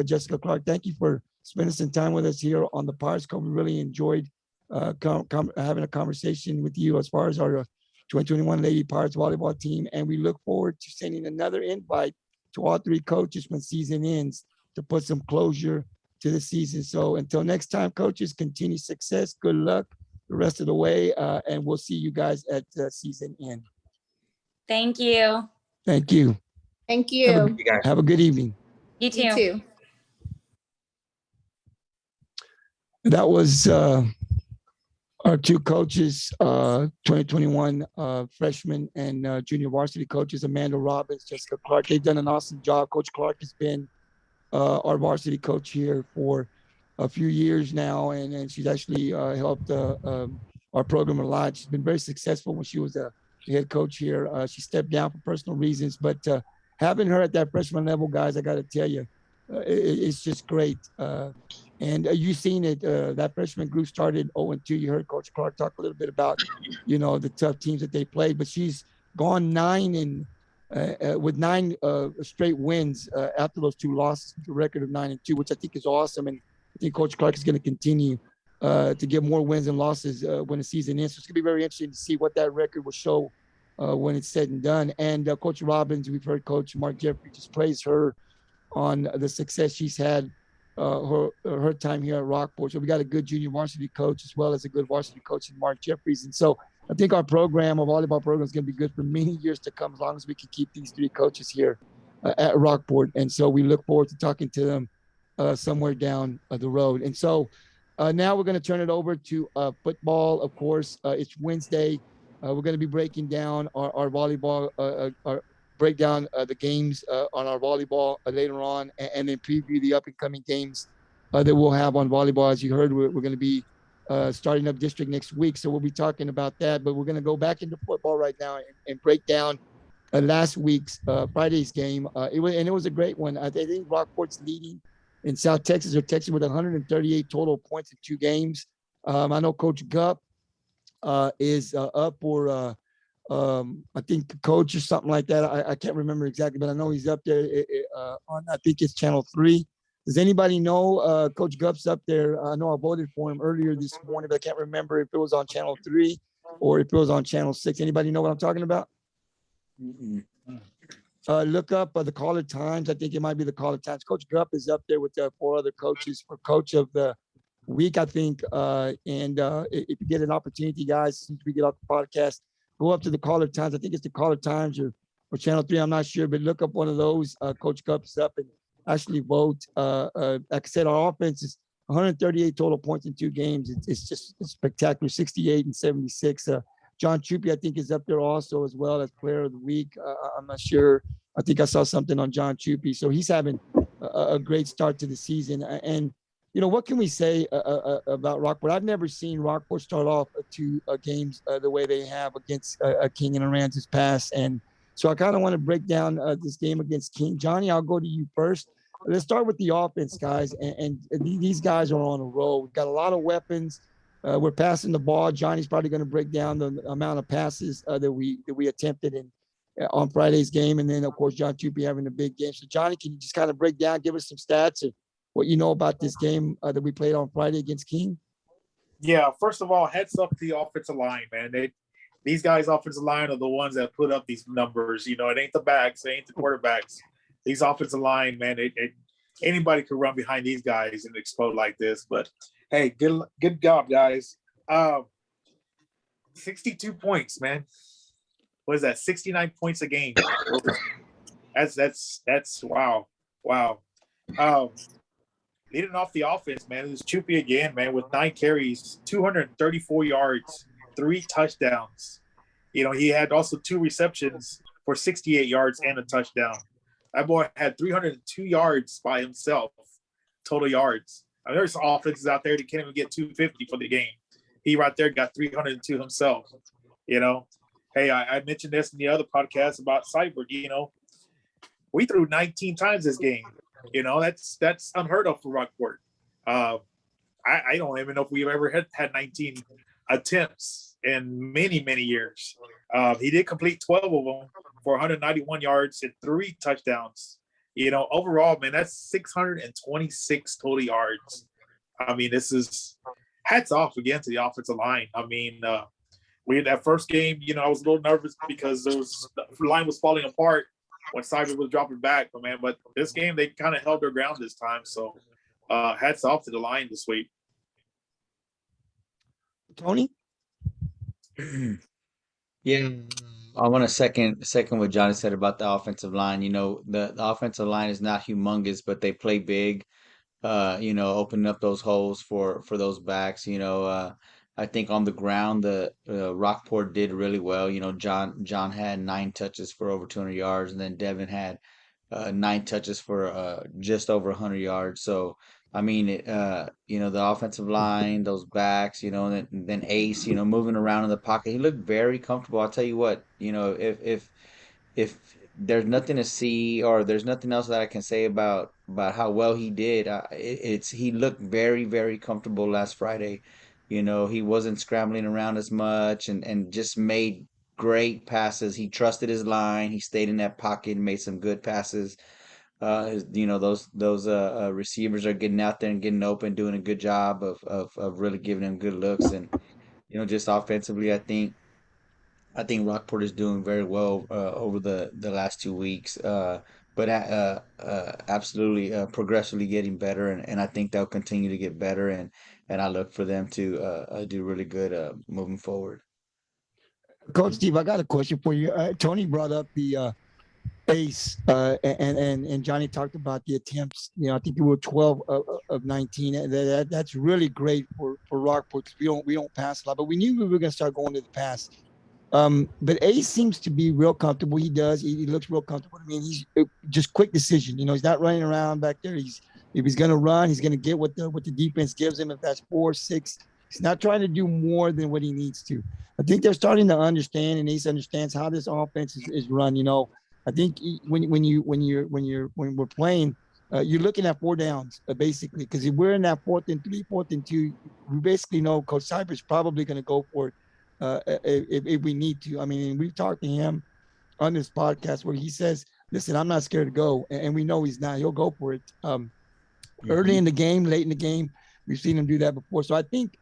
A: Jessica Clark, thank you for spending some time with us here on the Pirates Cove. We really enjoyed having a conversation with you as far as our 2021 Lady Pirates Volleyball team. And we look forward to sending another invite to all three coaches when season ends to put some closure to the season. So until next time, coaches, continue success. Good luck the rest of the way. And we'll see you guys at the season end.
E: Thank you.
A: Thank you.
F: Thank you.
A: Have a good evening.
E: You too.
F: You too.
A: That was our two coaches, 2021 freshman and junior varsity coaches, Amanda Robbins, Jessica Clark. They've done an awesome job. Coach Clark has been our varsity coach here for a few years now, and she's actually helped our program a lot. She's been very successful when she was a head coach here. She stepped down for personal reasons, but having her at that freshman level, guys, I got to tell you, it's just great. And you've seen it. That freshman group started 0-2. You heard Coach Clark talk a little bit about, the tough teams that they played. But she's gone with 9 straight wins after those 2 losses, with a record of 9-2, which I think is awesome. And I think Coach Clark is going to continue to get more wins and losses when the season ends. So it's going to be very interesting to see what that record will show when it's said and done. And Coach Robbins, we've heard Coach Mark Jeffrey just praise her on the success she's had her time here at Rockport. So we got a good junior varsity coach as well as a good varsity coach in Mark Jeffries. And so I think our program, our volleyball program, is going to be good for many years to come as long as we can keep these 3 coaches here at Rockport. And so we look forward to talking to them somewhere down the road. And so now we're going to turn it over to football. Of course, it's Wednesday. We're going to be breaking down our volleyball, break down the games on our volleyball later on, and then preview the up and coming games that we'll have on volleyball. As you heard, we're going to be starting up district next week. So we'll be talking about that, but we're going to go back into football right now and break down last week's Friday's game. It was a great one. I think Rockport's leading in South Texas or Texas with 138 total points in 2 games. I know Coach Gupp is up for I think coach or something like that. I can't remember exactly, but I know he's up there on, I think it's Channel 3. Does anybody know Coach Gupp's up there? I know I voted for him earlier this morning, but I can't remember if it was on Channel 3 or if it was on Channel 6. Anybody know what I'm talking about?
B: Mm-mm.
A: Look up the Caller Times. I think it might be the Caller Times. Coach Gupp is up there with 4 other coaches for coach of the week, I think. If you get an opportunity, guys, since we get off the podcast, go up to the Caller Times. I think it's the Caller Times or Channel 3. I'm not sure, but look up one of those. Coach Cups up and actually vote. Like I said, our offense is 138 total points in 2 games. It's just spectacular, 68 and 76. John Chupi, I think, is up there also as well as Player of the Week. I'm not sure. I think I saw something on John Chupi. So he's having a great start to the season. And, you know, what can we say about Rockport? I've never seen Rockport start off 2 games the way they have against King and Aransas Pass. And so I kind of want to break down this game against King. Johnny, I'll go to you first. Let's start with the offense, guys. And these guys are on a roll. We've got a lot of weapons. We're passing the ball. Johnny's probably going to break down the amount of passes that we attempted on Friday's game. And then, of course, John Chupi having a big game. So, Johnny, can you just kind of break down, give us some stats of what you know about this game that we played on Friday against King?
D: Yeah, first of all, heads up to the offensive line, man. These guys' offensive line are the ones that put up these numbers. You know, it ain't the backs, it ain't the quarterbacks. These offensive line, man, anybody could run behind these guys and explode like this. But hey, good job, guys. 62 points, man. What is that? 69 points a game. That's wow. Leading off the offense, man, it was Chupi again, man, with 9 carries, 234 yards, 3 touchdowns. You know, he had also 2 receptions for 68 yards and a touchdown. That boy had 302 yards by himself, total yards. I mean, there's offenses out there that can't even get 250 for the game. He right there got 302 himself, you know. Hey, I mentioned this in the other podcast about Cyber, you know. We threw 19 times this game. You know, that's unheard of for Rockport. I don't even know if we've ever had 19 attempts in many, many years. He did complete 12 of them for 191 yards and 3 touchdowns. You know, overall, man, that's 626 total yards. I mean, this is hats off again to the offensive line. I mean, we had that first game, you know, I was a little nervous because the line was falling apart when Cyber was dropping back. But this game, they kind of held their ground this time. So hats off to the line this week.
A: Tony?
B: Yeah, I want to second what Johnny said about the offensive line. You know, the offensive line is not humongous, but they play big. You know, opening up those holes for those backs. You know, I think on the ground, the Rockport did really well. You know, John had 9 touches for over 200 yards, and then Devin had 9 touches for just over 100 yards. So, I mean, you know, the offensive line, those backs, you know, and then Ace, you know, moving around in the pocket, he looked very comfortable. I'll tell you what, you know, if there's nothing to see or there's nothing else that I can say about how well he did, he looked very, very comfortable last Friday. You know, he wasn't scrambling around as much and just made great passes. He trusted his line. He stayed in that pocket and made some good passes. You know, those receivers are getting out there and getting open, doing a good job of really giving them good looks. And, you know, just offensively, I think Rockport is doing very well over the last 2 weeks. But absolutely progressively getting better, and I think they'll continue to get better, and I look for them to do really good moving forward.
A: Coach Steve, I got a question for you. Tony brought up the Ace, and Johnny talked about the attempts. You know, I think you were 12 of 19. That's really great for Rockport because we don't pass a lot, but we knew we were going to start going to the pass. But Ace seems to be real comfortable. He does. He looks real comfortable. I mean, he's just quick decision. You know, he's not running around back there. If he's going to run, he's going to get what the defense gives him. If that's 4, 6, he's not trying to do more than what he needs to. I think they're starting to understand, and Ace understands how this offense is run. You know, I think when we're playing, you're looking at 4 downs basically, because if we're in that 4th and 3, 4th and 2, we basically know Coach Cyber's probably going to go for it. If we need to. I mean, we've talked to him on this podcast where he says, listen, I'm not scared to go. And we know he's not. He'll go for it. Early in the game, late in the game, we've seen him do that before. So I think,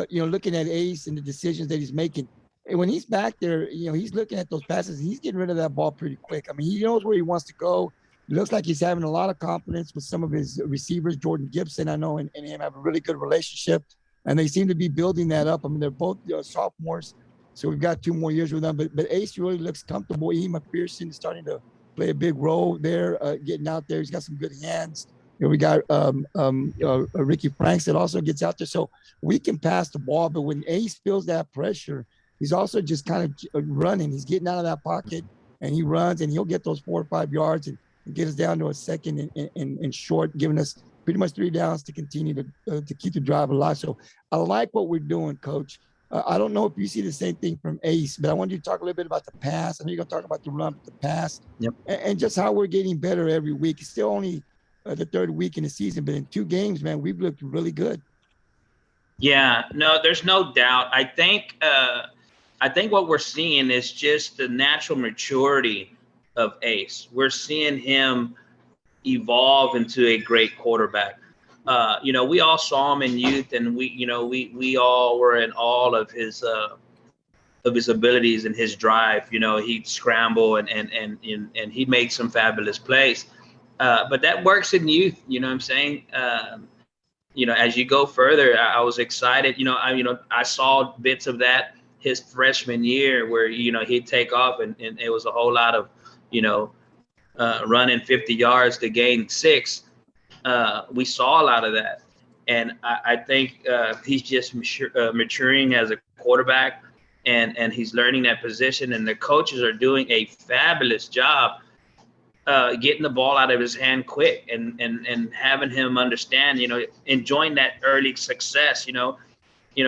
A: you know, looking at Ace and the decisions that he's making, and when he's back there, you know, he's looking at those passes. He's getting rid of that ball pretty quick. I mean, he knows where he wants to go. It looks like he's having a lot of confidence with some of his receivers. Jordan Gibson, I know, and him have a really good relationship, and they seem to be building that up. I mean, they're both sophomores, so we've got 2 more years with them. But Ace really looks comfortable. E. McPherson is starting to play a big role there, getting out there. He's got some good hands. We got Ricky Franks that also gets out there. So we can pass the ball, but when Ace feels that pressure, he's also just kind of running. He's getting out of that pocket, and he runs, and he'll get those 4 or 5 yards and get us down to a second and short, giving us pretty much 3 downs to continue to keep the drive alive. So I like what we're doing, Coach. I don't know if you see the same thing from Ace, but I want you to talk a little bit about the pass. I know you're going to talk about the run, but the pass, and just how we're getting better every week. It's still only the 3rd week in the season, but in 2 games, man, we've looked really good.
C: Yeah, no, there's no doubt. I think what we're seeing is just the natural maturity of Ace. We're seeing him evolve into a great quarterback. We all saw him in youth, and we all were in awe of his abilities and his drive. He'd scramble and he'd make some fabulous plays. But that works in youth, you know what I'm saying? As you go further, I was excited. I saw bits of that his freshman year where, he'd take off and it was a whole lot of, running 50 yards to gain 6. We saw a lot of that. And I think he's just maturing as a quarterback, and he's learning that position. And the coaches are doing a fabulous job getting the ball out of his hand quick and having him understand, enjoying that early success,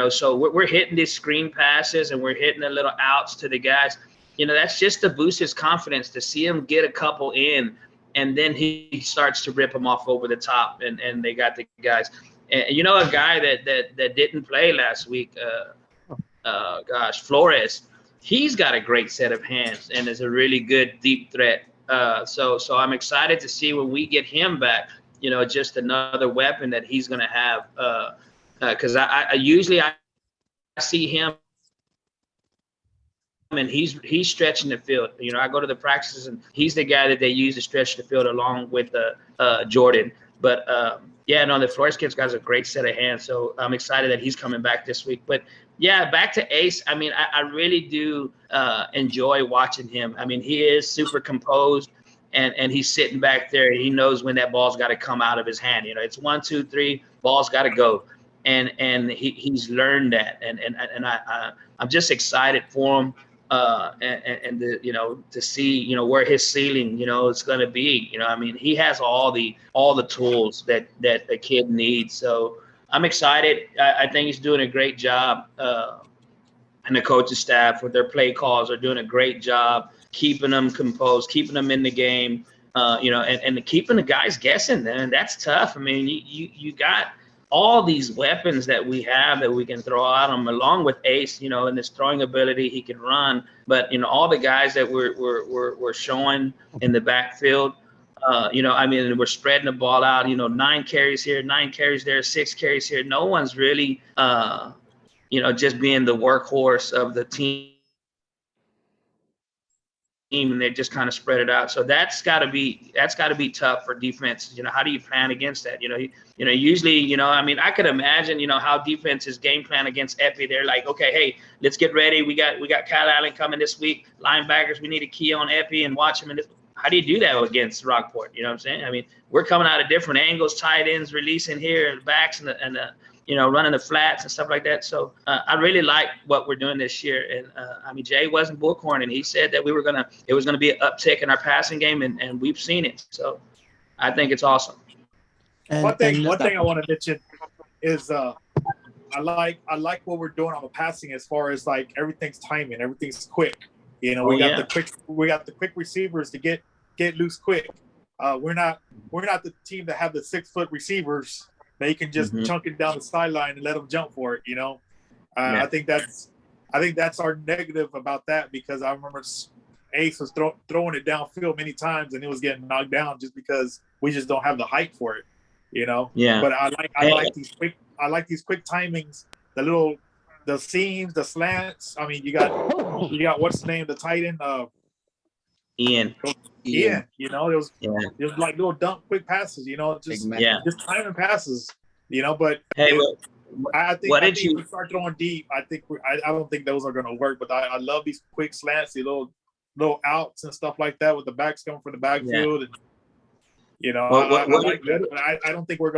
C: so we're hitting these screen passes and we're hitting the little outs to the guys. That's just to boost his confidence, to see him get a couple in, and then he starts to rip them off over the top, and they got the guys. And a guy that didn't play last week, Flores, he's got a great set of hands and is a really good deep threat. So I'm excited to see when we get him back, just another weapon that he's going to have. Because I usually see him and he's stretching the field. I go to the practices and he's the guy that they use to stretch the field along with Jordan. But the Flores kid's got a great set of hands. So I'm excited that he's coming back this week. But yeah, back to Ace. I mean, I really do enjoy watching him. I mean, he is super composed, and he's sitting back there. He knows when that ball's got to come out of his hand. It's 1, 2, 3, ball's got to go. And he's learned that. And I'm just excited for him. To see, where his ceiling, is going to be, I mean, he has all the tools that a kid needs. So I'm excited. I think he's doing a great job. And the coaching staff with their play calls are doing a great job, keeping them composed, keeping them in the game, and keeping the guys guessing, man. That's tough. I mean, you got all these weapons that we have that we can throw at him, along with Ace, and his throwing ability, he can run. But, all the guys that we're showing in the backfield, we're spreading the ball out, 9 carries here, 9 carries there, 6 carries here. No one's really, just being the workhorse of the team, and they just kind of spread it out. So that's got to be tough for defense. How do you plan against that? Usually, I could imagine, how defenses game plan against Epi. They're like, okay, hey, let's get ready. We got Kyle Allen coming this week. Linebackers, we need to key on Epi and watch him. How do you do that against Rockport? You know what I'm saying? I mean, we're coming out of different angles, tight ends, releasing here, and backs, and the running the flats and stuff like that. So I really like what we're doing this year. And Jay wasn't bullcorn, and he said that it was gonna be an uptick in our passing game, and we've seen it. So I think it's awesome.
D: And one thing I want to mention is I like what we're doing on the passing, as far as like everything's timing, everything's quick. We got the quick receivers to get loose quick. We're not the team that have the 6-foot receivers that you can just chunk it down the sideline and let them jump for it. I think that's our negative about that, because I remember Ace was throwing it downfield many times and it was getting knocked down just because we just don't have the height for it.
C: Yeah.
D: But I like these quick timings, the seams, the slants. I mean, you got what's the name, the tight end,
C: Ian.
D: Yeah, it was like little dump, quick passes. Just
B: man.
C: Yeah.
D: just timing passes. But
C: Hey,
D: I think
C: what
D: I
C: did
D: think
C: you?
D: if we start throwing deep, I don't think those are going to work. But I love these quick slants, these little outs and stuff like that with the backs coming from the backfield, and I like that. But I don't think we're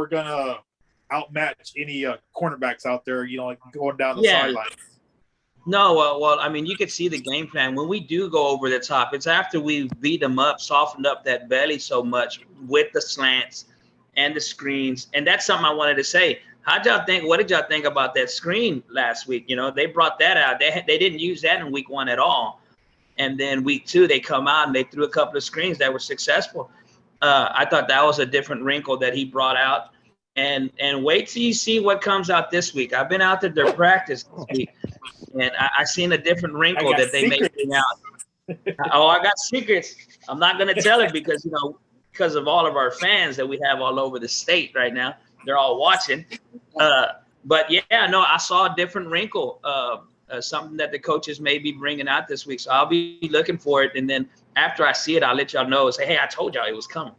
D: gonna outmatch any cornerbacks out there. Like going down the sideline.
C: No, well, I mean, you could see the game plan. When we do go over the top, it's after we beat them up, softened up that belly so much with the slants and the screens. And that's something I wanted to say. What did y'all think about that screen last week? They brought that out. They didn't use that in week 1 at all. And then week 2, they come out and they threw a couple of screens that were successful. I thought that was a different wrinkle that he brought out. And wait till you see what comes out this week. I've been out there to practice this week. And I seen a different wrinkle that they may bring out. I got secrets. I'm not going to tell it because of all of our fans that we have all over the state right now. They're all watching. But I saw a different wrinkle, something that the coaches may be bringing out this week. So I'll be looking for it. And then after I see it, I'll let y'all know. Say, hey, I told y'all it was coming.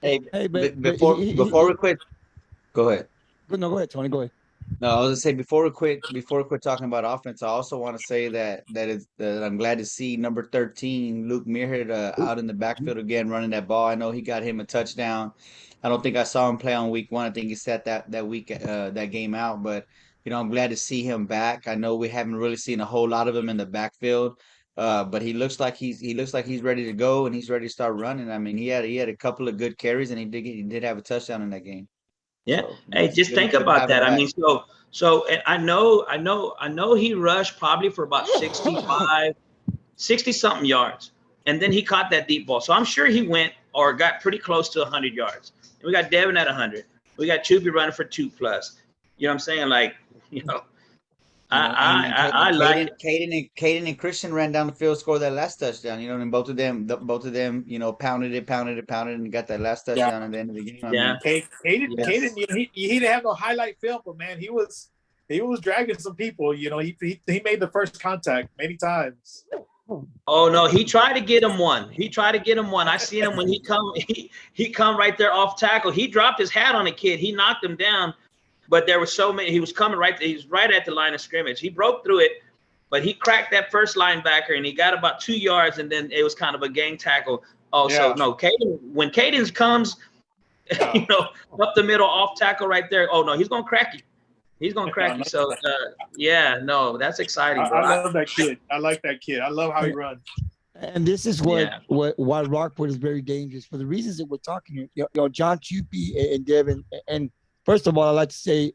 B: Hey, before we quit, go ahead.
A: No, go ahead, Tony. Go ahead.
B: No, I was gonna say before we quit talking about offense, I also want to say that I'm glad to see number 13, Luke Muirhead, out in the backfield again, running that ball. I know he got him a touchdown. I don't think I saw him play on week 1. I think he sat that week that game out. But I'm glad to see him back. I know we haven't really seen a whole lot of him in the backfield, but he looks like he's ready to go and he's ready to start running. I mean, he had a couple of good carries and he did have a touchdown in that game.
C: Yeah.
B: So,
C: hey, just think about that. I mean, so I know he rushed probably for about 60 something yards. And then he caught that deep ball. So I'm sure he went or got pretty close to 100 yards. And we got Devin at 100. We got Chupi running for 2+. You know what I'm saying? Like, I like
B: Caden and Christian ran down the field, scored that last touchdown. And both of them, pounded it, and got that last touchdown at the end of the game.
D: Caden, he didn't have no highlight film, but man, he was dragging some people. He made the first contact many times.
C: Oh no, he tried to get him one. I seen him when he come right there off tackle. He dropped his hat on a kid. He knocked him down. But there were so many. He was coming he was right at the line of scrimmage. He broke through it, but he cracked that first linebacker and he got about 2 yards, and then it was kind of a gang tackle. Also, no, when Caden comes, up the middle off tackle right there. Oh no, he's gonna crack you. So no, that's exciting. Bro.
D: I love that kid. I like that kid. I love how he runs.
A: And this is why Rockport is very dangerous for the reasons that we're talking. John Chupi and Devin. And first of all, I'd like to say,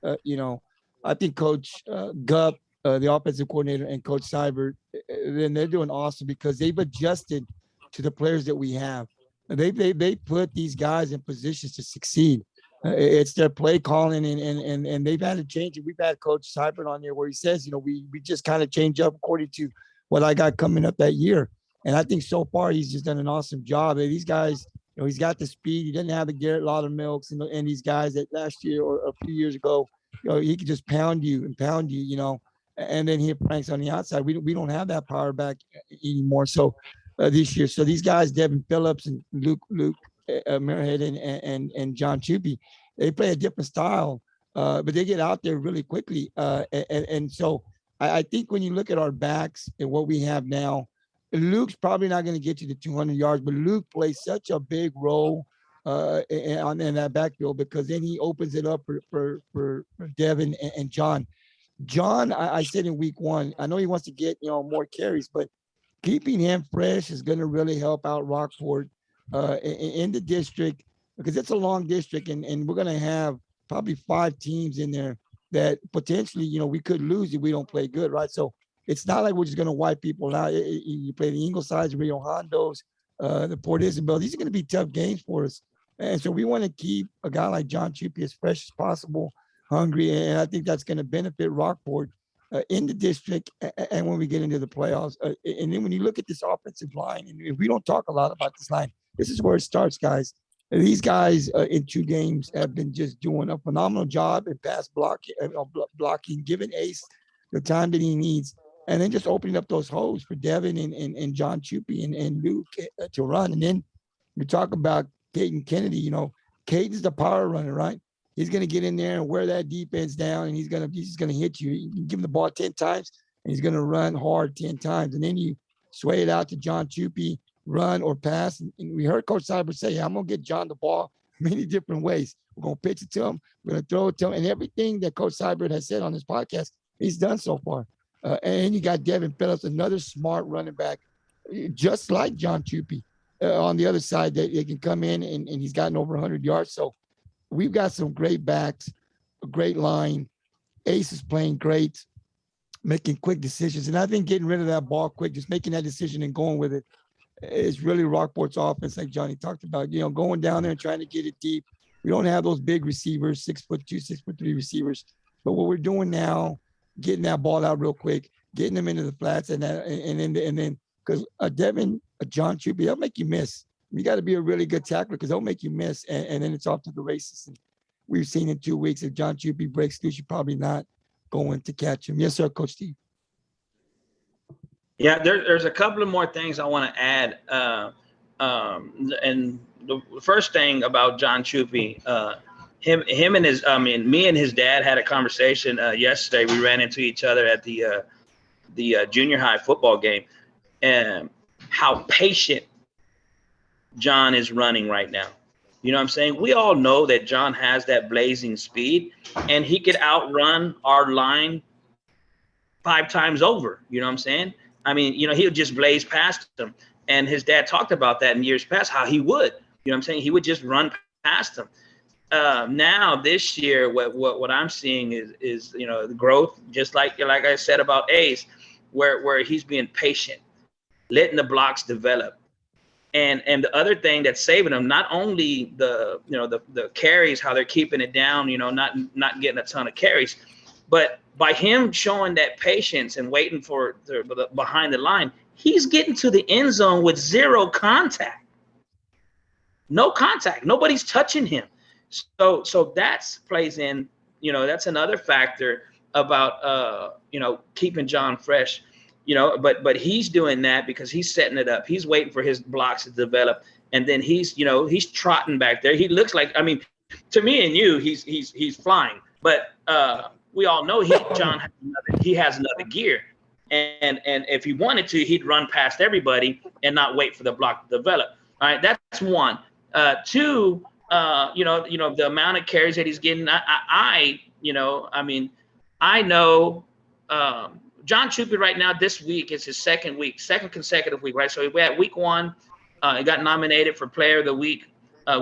A: I think Coach Gup, the offensive coordinator, and Coach Seibert, then they're doing awesome because they've adjusted to the players that we have. They put these guys in positions to succeed. It's their play calling, and they've had to change it. We've had Coach Seibert on there where he says, we just kind of change up according to what I got coming up that year. And I think so far he's just done an awesome job. And these guys, he's got the speed. He didn't have the Garrett Laudermilks and these guys that last year or a few years ago, he could just pound you, and then hit pranks on the outside. We don't have that power back anymore. So this year, so these guys, Devin Phillips and Luke Muirhead and John Chupi, they play a different style, but they get out there really quickly. And so I think when you look at our backs and what we have now, Luke's probably not going to get you to 200 yards, but Luke plays such a big role in that backfield because then he opens it up for Devin and John. John, I said in week 1, I know he wants to get more carries, but keeping him fresh is going to really help out Rockport in the district because it's a long district, and we're going to have probably 5 teams in there that potentially we could lose if we don't play good, right? So it's not like we're just going to wipe people out. You play the Inglesides, Rio Hondos, the Port Isabel. These are going to be tough games for us. And so we want to keep a guy like John Chupi as fresh as possible, hungry. And I think that's going to benefit Rockport in the district and when we get into the playoffs. And then when you look at this offensive line, and if we don't talk a lot about this line, this is where it starts, guys. These guys in 2 games have been just doing a phenomenal job in pass blocking, giving Ace the time that he needs. and then just opening up those holes for Devin and John Chupi and Luke to run. And then we talk about Peyton Kennedy. You know, Caden's the power runner, right? He's going to get in there and wear that defense down, and he's just going to hit you. You can give him the ball 10 times, and he's going to run hard 10 times. And then you sway it out to John Chupi, run or pass. And we heard Coach Cyber say, I'm going to get John the ball many different ways. We're going to pitch it to him. We're going to throw it to him. And everything that Coach Cyber has said on this podcast, he's done so far. And you got Devin Phillips, another smart running back, just like John Chupi on the other side, that they can come in and he's gotten over 100 yards. So we've got some great backs, a great line. Ace is playing great, making quick decisions. And I think getting rid of that ball quick, just making that decision and going with it, is really Rockport's offense, like Johnny talked about. You know, going down there and trying to get it deep. We don't have those big receivers, 6'2", 6'3" receivers. But what we're doing now, getting that ball out real quick, getting them into the flats, and then because Devin, John Chupi, they'll make you miss. You got to be a really good tackler because they'll make you miss, and then it's off to the races. And we've seen in 2 weeks, if John Chupi breaks loose, you're probably not going to catch him. Yes, sir, Coach Steve.
C: Yeah, there's a couple of more things I want to add. And the first thing about John Chupi, him and his, me and his dad had a conversation yesterday. We ran into each other at the junior high football game, and how patient John is running right now. You know what I'm saying? We all know that John has that blazing speed, and he could outrun our line 5 times over. You know what I'm saying? I mean, you know, he'll just blaze past them. And his dad talked about that in years past, how he would. You know what I'm saying? He would just run past them. Now this year, what I'm seeing is you know, the growth, just like I said about Ace, where he's being patient, letting the blocks develop. And the other thing that's saving them, not only the carries, how they're keeping it down, you know, not getting a ton of carries, but by him showing that patience and waiting for the behind the line, he's getting to the end zone with 0 contact. No contact. Nobody's touching him. So that's plays in, you know, that's another factor about, you know, keeping John fresh, you know, but he's doing that because he's setting it up. He's waiting for his blocks to develop. And then he's trotting back there. He looks like, I mean, to me and you, he's flying, but we all know John has another gear. And if he wanted to, he'd run past everybody and not wait for the block to develop. All right, that's one. 2, you know, the amount of carries that he's getting. I know John Chupi right now. This week is his second consecutive week, right? So we had week 1, he got nominated for Player of the Week.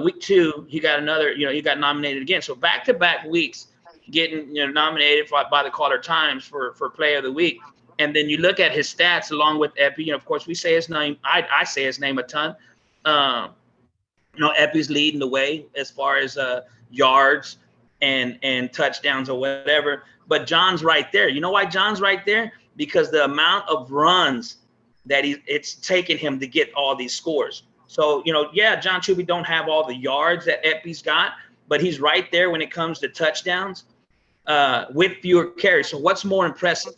C: Week 2, he got he got nominated again. So back-to-back weeks, getting nominated by the Caller Times for Player of the Week. And then you look at his stats along with Epi, and of course we say his name. I say his name a ton. Epi's leading the way as far as yards and touchdowns or whatever. But John's right there. You know why John's right there? Because the amount of runs that it's taken him to get all these scores. So, John Chupi don't have all the yards that Epi's got, but he's right there when it comes to touchdowns with fewer carries. So what's more impressive?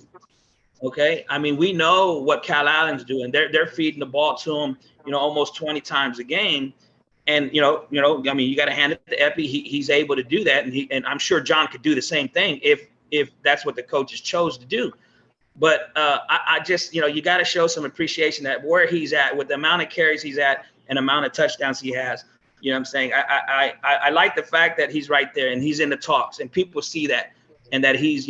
C: Okay. I mean, we know what Cal Allen's doing. They're feeding the ball to him, almost 20 times a game. And, I mean, you got to hand it to Epi. He's able to do that. And I'm sure John could do the same thing if that's what the coaches chose to do. But I just, you got to show some appreciation that where he's at with the amount of carries he's at and amount of touchdowns he has. You know what I'm saying? I like the fact that he's right there and he's in the talks and people see that and that he's,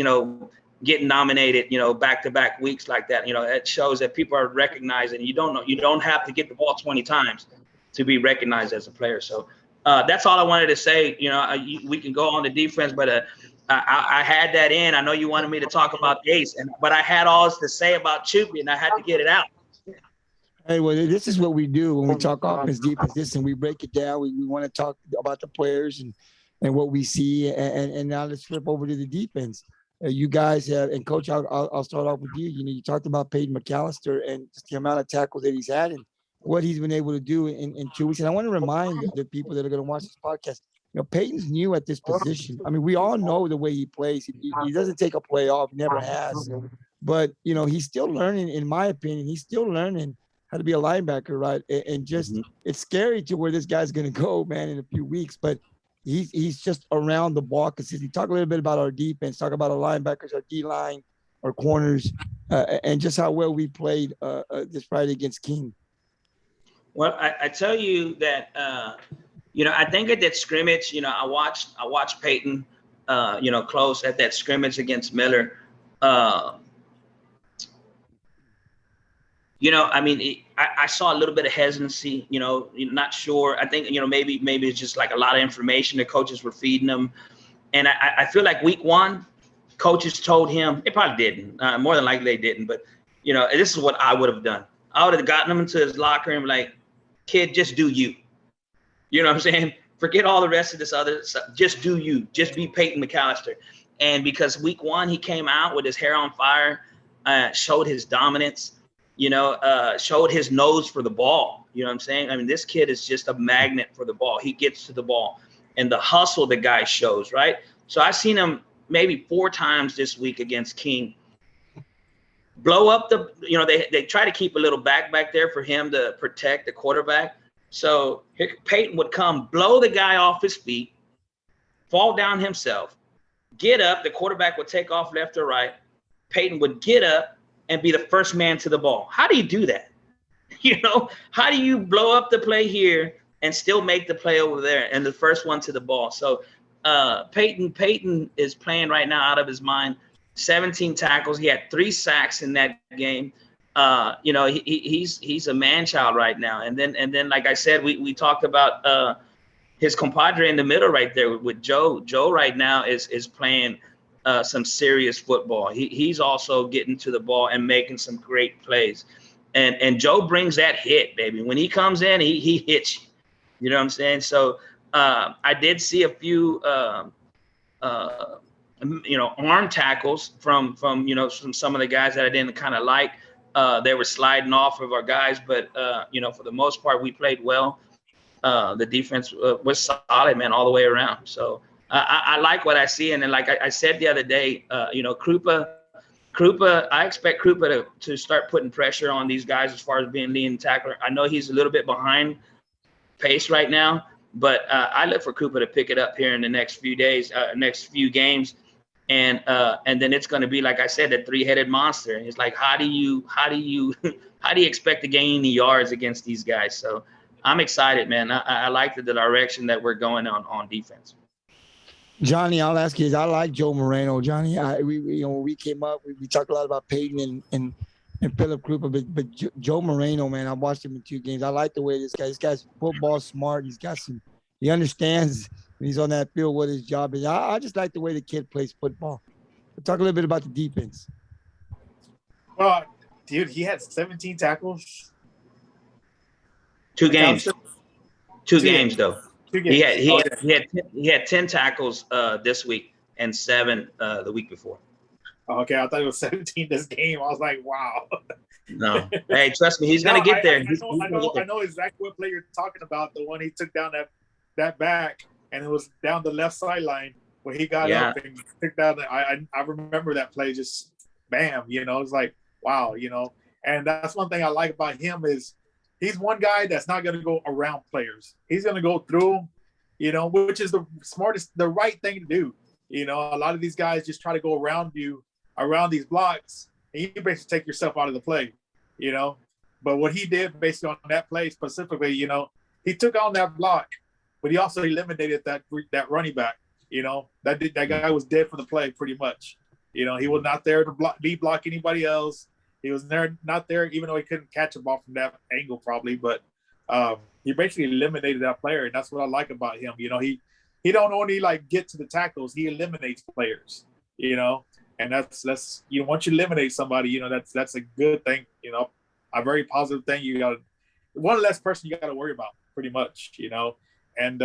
C: getting nominated, back-to-back weeks like that. It shows that people are recognizing. You don't have to get the ball 20 times to be recognized as a player. So that's all I wanted to say. We can go on to defense, but I had that in. I know you wanted me to talk about Ace, but I had all this to say about Chupi, and I had to get it out.
A: Hey, well, this is what we do when we talk offense, defense, and we break it down. We want to talk about the players and what we see, and now let's flip over to the defense. You guys have, and Coach, I'll start off with you. You talked about Peyton Mcallister and just the amount of tackles that he's had and what he's been able to do in 2 weeks. And I want to remind the people that are going to watch this podcast, Peyton's new at this position. I mean, we all know the way he plays. He doesn't take a play off, never has. but he's still learning. In my opinion, he's still learning how to be a linebacker, right? And just it's scary to where this guy's going to go, man, in a few weeks. But he's just around the ball consistently. Talk a little bit about our defense. Talk about our linebackers, our D line, our corners, and just how well we played this Friday against King.
C: Well, I tell you that I think at that scrimmage, I watched Peyton, close at that scrimmage against Miller. I saw a little bit of hesitancy, not sure. I think, maybe it's just like a lot of information the coaches were feeding them. And I feel like week one, coaches told him, they probably didn't, more than likely they didn't, but, this is what I would have done. I would have gotten him into his locker and like, kid, just do you. You know what I'm saying? Forget all the rest of this other stuff. Just do you. Just be Peyton Mcallister. And because week one, he came out with his hair on fire, showed his dominance, showed his nose for the ball. You know what I'm saying? I mean, this kid is just a magnet for the ball. He gets to the ball and the hustle the guy shows, right? So I've seen him maybe 4 times this week against King. Blow up they try to keep a little back there for him to protect the quarterback. So Peyton would come, blow the guy off his feet, fall down himself, get up. The quarterback would take off left or right. Peyton would get up and be the first man to the ball. How do you do that? How do you blow up the play here and still make the play over there and the first one to the ball? So Peyton is playing right now out of his mind. 17 tackles. He had 3 sacks in that game. He's a man child right now. And then, like I said, we talked about his compadre in the middle right there with Joe. Joe right now is playing some serious football. He's also getting to the ball and making some great plays. And Joe brings that hit, baby. When he comes in, he hits you. You know what I'm saying? So I did see a few arm tackles from some of the guys that I didn't kind of like. They were sliding off of our guys, but for the most part, we played well. The defense was solid, man, all the way around. So I like what I see. And then, like I said the other day, Krupa, I expect Krupa to start putting pressure on these guys as far as being leading tackler. I know he's a little bit behind pace right now, but I look for Krupa to pick it up here in the next few days, next few games. And then it's going to be, like I said, a 3-headed monster. It's like, how do you expect to gain the yards against these guys? So I'm excited, man. I like the direction that we're going on defense.
A: Johnny, I'll ask you, I like Joe Moreno. Johnny, when we came up, we talked a lot about Peyton and Philip Krupa, but Joe Moreno, man, I watched him in 2 games. I like the way this guy's football smart. He understands when he's on that field what his job is. I just like the way the kid plays football. We'll talk a little bit about the defense.
D: Well, dude, he had 17 tackles.
C: 2 games. 2 games, though.
D: 2 games.
C: He had 10 tackles this week and 7 the week before.
D: Okay, I thought it was 17 this game. I was like, wow.
C: No. Hey, trust me, he's going to get there.
D: I know exactly what play you're talking about, the one he took down that back, and it was down the left sideline where he got up and took down. I remember that play, just bam, it's like, wow, and that's one thing I like about him is he's one guy that's not going to go around players. He's going to go through them, which is the right thing to do. A lot of these guys just try to go around these blocks, and you basically take yourself out of the play, But what he did basically on that play specifically, he took on that block, but he also eliminated that running back. That guy was dead for the play pretty much. He was not there to block anybody else. He was not there, even though he couldn't catch a ball from that angle probably. But he basically eliminated that player, and that's what I like about him. He don't only get to the tackles; he eliminates players. And that's once you eliminate somebody, that's a good thing. A very positive thing. You got one less person you got to worry about, pretty much. And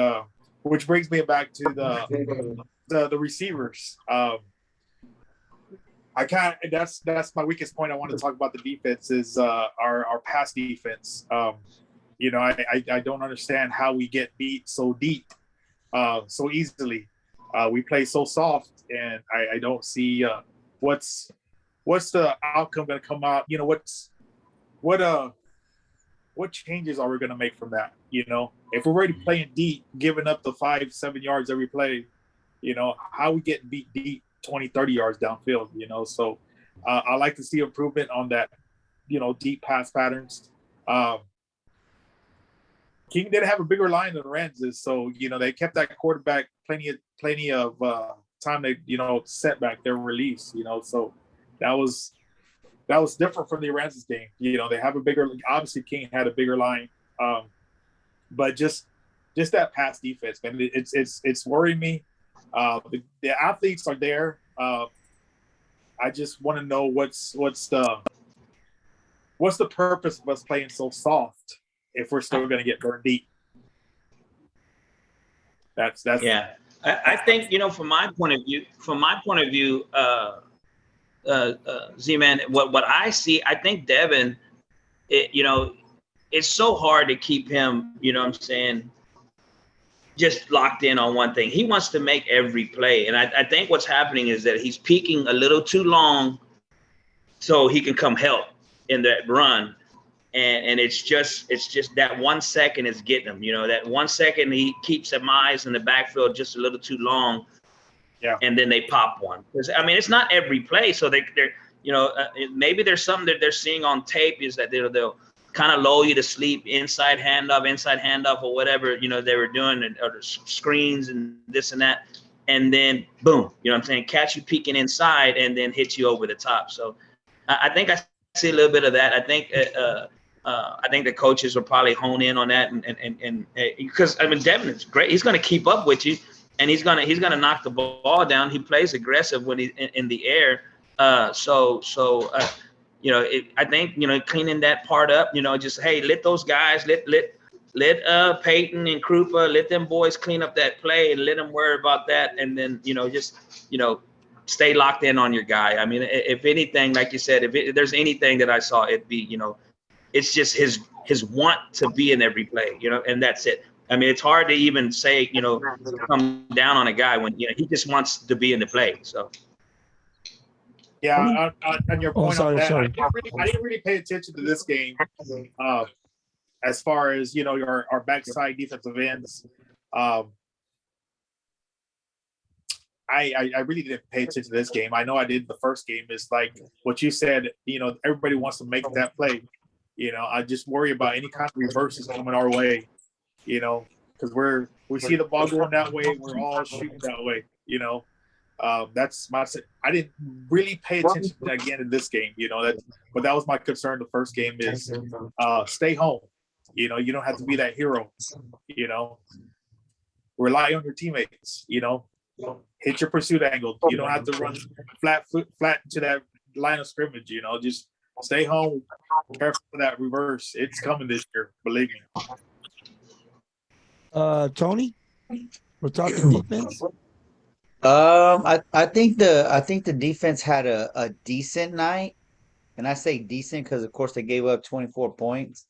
D: which brings me back to the receivers. That's my weakest point. I want to talk about the defense is our pass defense. I don't understand how we get beat so deep, so easily. We play so soft, and I don't see what's what's the outcome going to come out? You know, what changes are we going to make from that? You know, if we're already playing deep, giving up the 5-7 yards every play, you know, how we get beat deep 20, 30 yards downfield, you know? So I like to see improvement on that, you know, deep pass patterns. King did have a bigger line than Ramses, so you know they kept that quarterback plenty of time to, you know, set back their release, you know. So that was different from the Ramses game. You know, they have a bigger. Obviously, King had a bigger line, but just that pass defense, man, it's worrying me. The athletes are there. I just want to know what's the purpose of us playing so soft if we're still going to get burned deep. That's
C: yeah. I think, you know, from my point of view, Z-Man, what I see, I think Devin, you know, it's so hard to keep him, you know what I'm saying, just locked in on one thing. He wants to make every play. And I think what's happening is that he's peaking a little too long so he can come help in that run. And it's just that 1 second is getting him, you know, that 1 second he keeps his eyes in the backfield just a little too long.
D: Yeah.
C: And then they pop one. I mean, it's not every play. So they're you know, maybe there's something that they're seeing on tape is that they'll kind of lull you to sleep, inside handoff or whatever, you know, they were doing, or the screens and this and that. And then boom, you know what I'm saying? Catch you peeking inside and then hit you over the top. So I think I see a little bit of that. I think the coaches will probably hone in on that, and because I mean Devin is great. He's going to keep up with you, and he's gonna knock the ball down. He plays aggressive when he's in the air. You know, I think, you know, cleaning that part up. You know, just hey, let those guys, let Peyton and Krupa, let them boys clean up that play and let them worry about that, and then, you know, just, you know, stay locked in on your guy. I mean, if anything, like you said, if there's anything that I saw, it'd be, you know, it's just his want to be in every play, you know, and that's it. I mean, it's hard to even say, you know, come down on a guy when, you know, he just wants to be in the play. So.
D: Yeah, on your point on that,
A: sorry.
D: I didn't really pay attention to this game as far as, you know, our backside defensive ends. I really didn't pay attention to this game. I know I did the first game. It's like what you said, you know, everybody wants to make that play. You know, I just worry about any kind of reverses coming our way, you know, because we see the ball going that way. We're all shooting that way, you know. That's I didn't really pay attention to that again in this game, you know, but that was my concern. The first game is stay home. You know, you don't have to be that hero, you know, rely on your teammates, you know, hit your pursuit angle. You don't have to run flat to that line of scrimmage, you know, just stay home, careful for that reverse. It's coming this year, believe me.
A: Tony, we're talking defense.
B: I think the defense had a decent night, and I say decent because of course they gave up 24 points.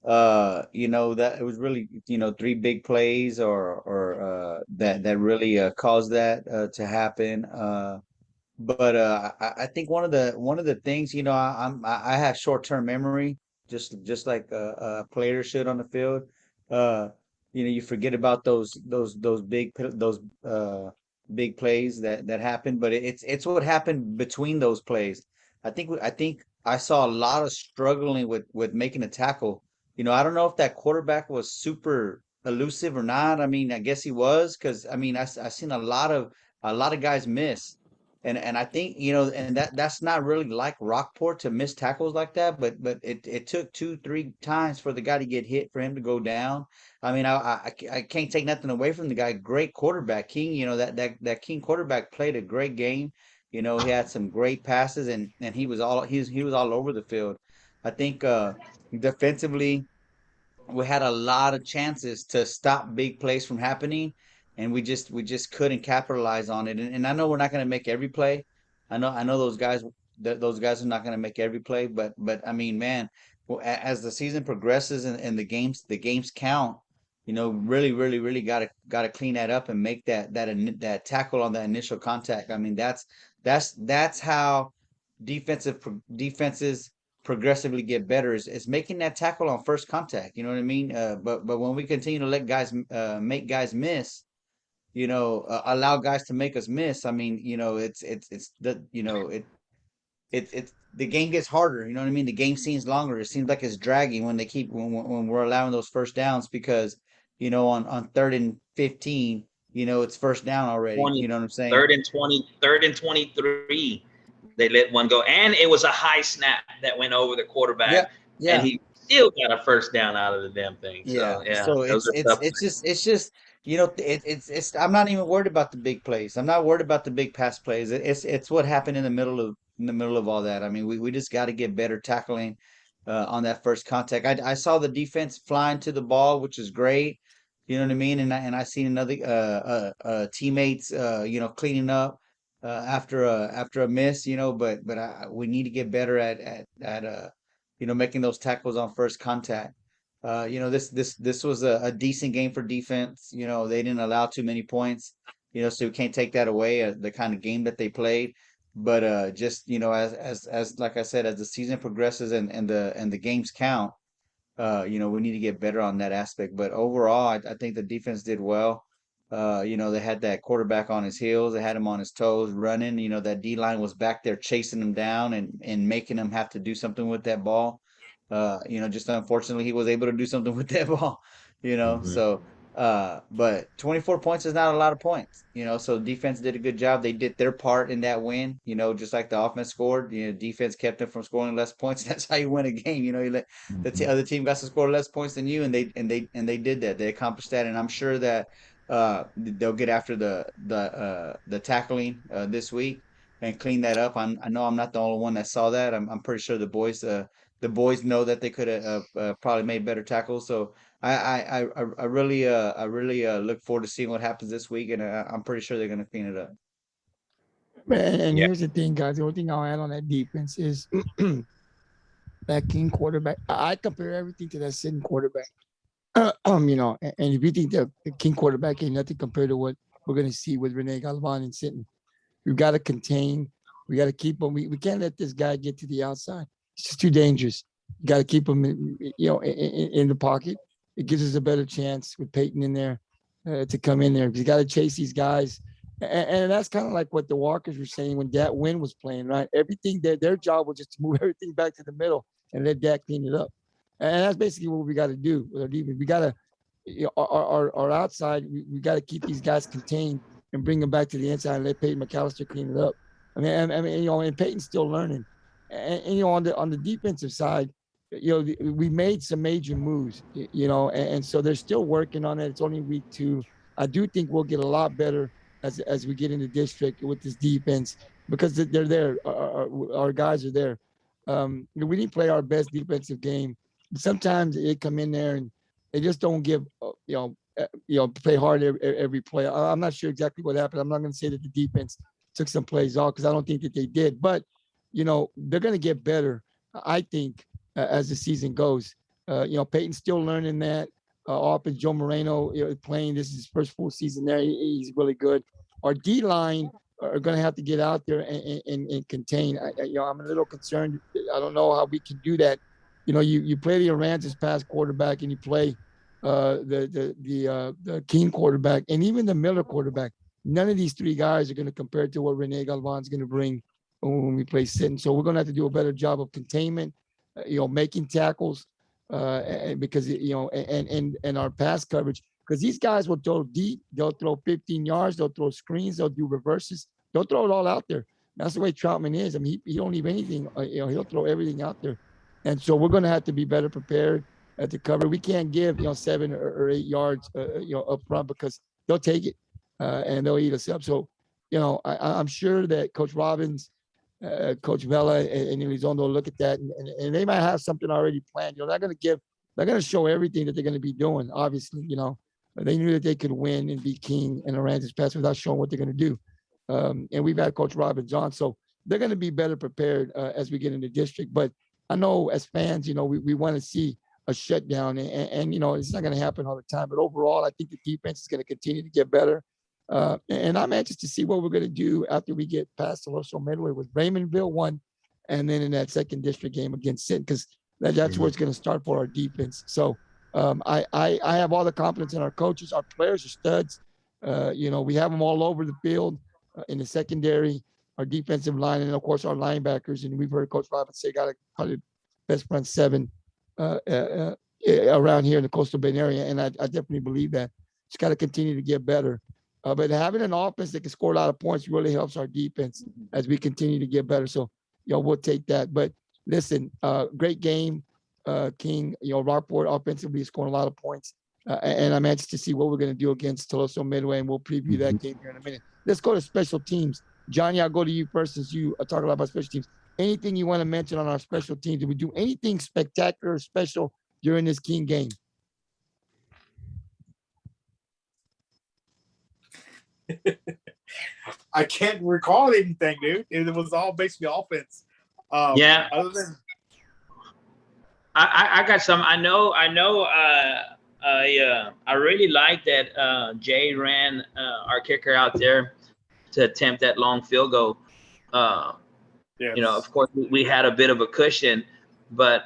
B: You know, that it was really, you know, 3 big plays or that really caused that to happen. But I think one of the things, you know, I have short-term memory, just like a player should on the field. You know, you forget about those big big plays that happened, but it's what happened between those plays. I think I saw a lot of struggling with making a tackle. You know, I don't know if that quarterback was super elusive or not. I mean, I guess he was, because I mean, I seen a lot of guys miss. And I think, you know, and that's not really like Rockport to miss tackles like that, but it took 2-3 times for the guy to get hit for him to go down. I mean, I can't take nothing away from the guy. Great quarterback, King. You know, that King quarterback played a great game. You know, he had some great passes, and he was all over the field. I think defensively, we had a lot of chances to stop big plays from happening, and we just couldn't capitalize on it. And I know we're not going to make every play. I know those guys are not going to make every play, but I mean, man, well, as the season progresses and the games count, you know, really got to clean that up and make that tackle on that initial contact. I mean, that's how defenses progressively get better is making that tackle on first contact. You know what I mean? But when we continue to let guys make guys miss, allow guys to make us miss. I mean, it's the it's the game gets harder. You know what I mean? The game seems longer. It seems like it's dragging when we're allowing those first downs because on 3rd and 15, it's first down already.
C: 20,
B: You know what I'm saying?
C: 3rd and 23. They let one go, and it was a high snap that went over the quarterback, and he still got a first down out of the damn thing. So
B: So
C: those are tough.
B: it's just it's I'm not even worried about the big plays. I'm not worried about the big pass plays. It's what happened in the middle of all that. I mean, we just got to get better tackling on that first contact. I saw the defense flying to the ball, which is great. You know what I mean? And I seen another teammates cleaning up after a miss. But we need to get better at making those tackles on first contact. This was a decent game for defense. They didn't allow too many points. So we can't take that away the kind of game that they played. But just as like I said, as the season progresses and the games count, we need to get better on that aspect. But overall, I think the defense did well. They had that quarterback on his heels. They had him on his toes running. That D line was back there chasing him down and making him have to do something with that ball. Just unfortunately he was able to do something with that ball, so but 24 points is not a lot of points, so defense did a good job. They did their part in that win, just like the offense scored, defense kept them from scoring less points. That's how you win a game. You let the other team got to score less points than you, and they did that. They accomplished that, and I'm sure that they'll get after the tackling this week and clean that up. I know I'm not the only one that saw that. I'm pretty sure the boys know that they could have probably made better tackles. So I really look forward to seeing what happens this week, and I'm pretty sure they're going to clean it up.
A: And here's the thing, guys. The only thing I'll add on that defense is that King quarterback. I compare everything to that sitting quarterback. And if you think the King quarterback ain't nothing compared to what we're going to see with Rene Galvan and sitting, we've got to contain. We got to keep him. We can't let this guy get to the outside. It's just too dangerous. You got to keep him, in the pocket. It gives us a better chance with Peyton in there to come in there. You got to chase these guys, and that's kind of like what the Walkers were saying when Dat Wynn was playing, right? Everything their job was just to move everything back to the middle and let Dat clean it up, and that's basically what we got to do with our defense. We got to our outside. We got to keep these guys contained and bring them back to the inside and let Peyton Mcallister clean it up. I mean, and Peyton's still learning. And on the defensive side, we made some major moves, and so they're still working on it. It's only week 2. I do think we'll get a lot better as we get into district with this defense because they're there. Our guys are there. We didn't play our best defensive game. Sometimes they come in there and they just don't give, play hard every play. I'm not sure exactly what happened. I'm not going to say that the defense took some plays off because I don't think that they did, but they're going to get better, I think, as the season goes. Peyton's still learning that. Offense, Joe Moreno playing. This is his first full season there. He's really good. Our D-line are going to have to get out there and contain. I'm a little concerned. I don't know how we can do that. You play the Aransas pass quarterback and you play the King quarterback and even the Miller quarterback. None of these 3 guys are going to compare to what Rene Galvan's going to bring when we play sitting. So we're going to have to do a better job of containment, making tackles, because, and our pass coverage, because these guys will throw deep. They'll throw 15 yards. They'll throw screens. They'll do reverses. They'll throw it all out there. That's the way Troutman is. I mean, he don't leave anything. He'll throw everything out there. And so we're going to have to be better prepared at the cover. We can't give, 7 or 8 yards, up front because they'll take it and they'll eat us up. So, I'm sure that Coach Robbins, Coach Vela, and Elizondo will look at that, and they might have something already planned. They're going to show everything that they're going to be doing. Obviously, they knew that they could win and beat King and Aransas pass without showing what they're going to do. And we've had Coach Robbins on, so they're going to be better prepared as we get into district. But I know as fans, we want to see a shutdown, and it's not going to happen all the time. But overall, I think the defense is going to continue to get better. And I'm anxious to see what we're going to do after we get past the Loso Midway with Raymondville 1 and then in that second district game against Sin, because that's where it's going to start for our defense. So I have all the confidence in our coaches. Our players are studs. We have them all over the field in the secondary, our defensive line, and of course our linebackers. And we've heard Coach Robbins say got probably the best front seven around here in the Coastal Bend area, and I definitely believe that. It's got to continue to get better. But having an offense that can score a lot of points really helps our defense as we continue to get better. So, we'll take that. But listen, great game, King. Rockport offensively is scoring a lot of points. And I'm anxious to see what we're going to do against Toledo Midway, and we'll preview that game here in a minute. Let's go to special teams. Johnny, I'll go to you first since you talk a lot about special teams. Anything you want to mention on our special teams? Did we do anything spectacular or special during this King game?
D: I can't recall anything, dude. It was all basically offense.
C: Yeah.
D: Other than
C: I got some. I know. I really like that Jay ran our kicker out there to attempt that long field goal.
D: yes.
C: Of course, we had a bit of a cushion, but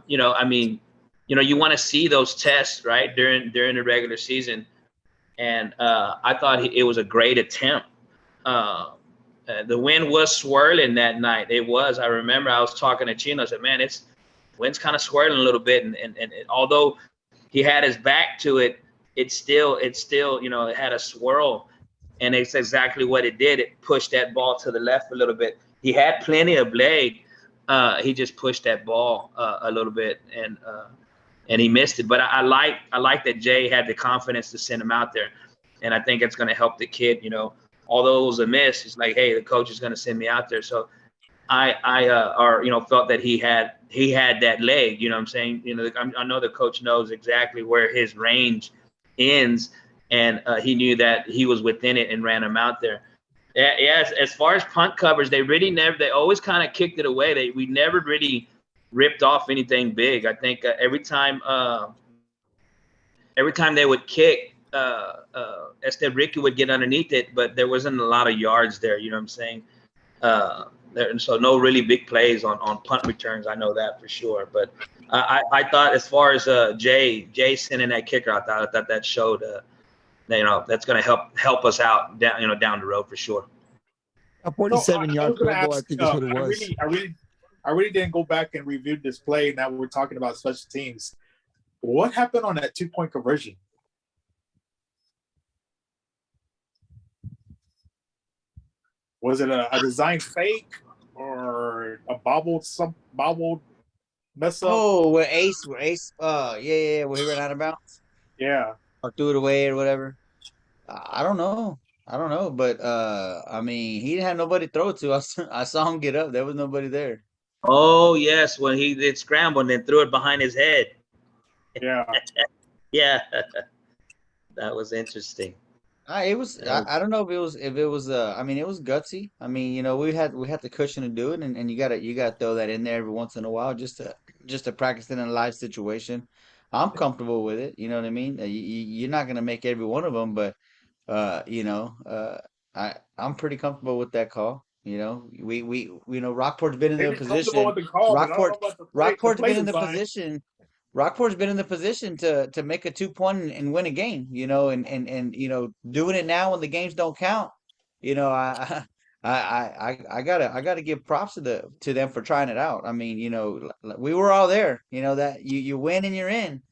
C: you want to see those tests, right, during the regular season. And I thought it was a great attempt. The wind was swirling that night. It was. I remember I was talking to Chino. I said, man, wind's kind of swirling a little bit. And although he had his back to it, it still, it had a swirl. And it's exactly what it did. It pushed that ball to the left a little bit. He had plenty of leg. He just pushed that ball a little bit, and he missed it. But I like that Jay had the confidence to send him out there, and I think it's going to help the kid. Although it was a miss, it's like, hey, the coach is going to send me out there. So I felt that he had that leg. You know what I'm saying? I know the coach knows exactly where his range ends, and he knew that he was within it and ran him out there. Yeah, as far as punt covers, they always kind of kicked it away. We never really ripped off anything big. I think every time they would kick, Este Ricky would get underneath it, but there wasn't a lot of yards there. You know what I'm saying? So no really big plays on punt returns. I know that for sure. But I thought as far as Jay sending that kicker, I thought that showed that's going to help us out down the road for sure.
A: A 47-yard field goal, I think is what it was.
D: I really didn't go back and review this play. Now we're talking about special teams. What happened on that 2-point conversion? Was it a design fake or a bobbled mess up?
B: Oh, where Ace, where he ran out of bounds.
D: Yeah.
B: Or threw it away or whatever. I don't know, but he didn't have nobody to throw it to. I saw him get up. There was nobody there.
C: Oh yes, when he did scramble and then threw it behind his head.
D: Yeah.
C: Yeah, that was interesting.
B: It was. I don't know if it was. It was gutsy. We had the cushion to do it, and you gotta throw that in there every once in a while just to practice it in a live situation. I'm comfortable with it. You know what I mean? You're not gonna make every one of them, but I'm pretty comfortable with that call. Rockport's been in the position. Rockport's been in the position. Rockport's been in the position to make a 2-point and win a game. And doing it now when the games don't count. I gotta give props to them for trying it out. We were all there. That you win and you're in.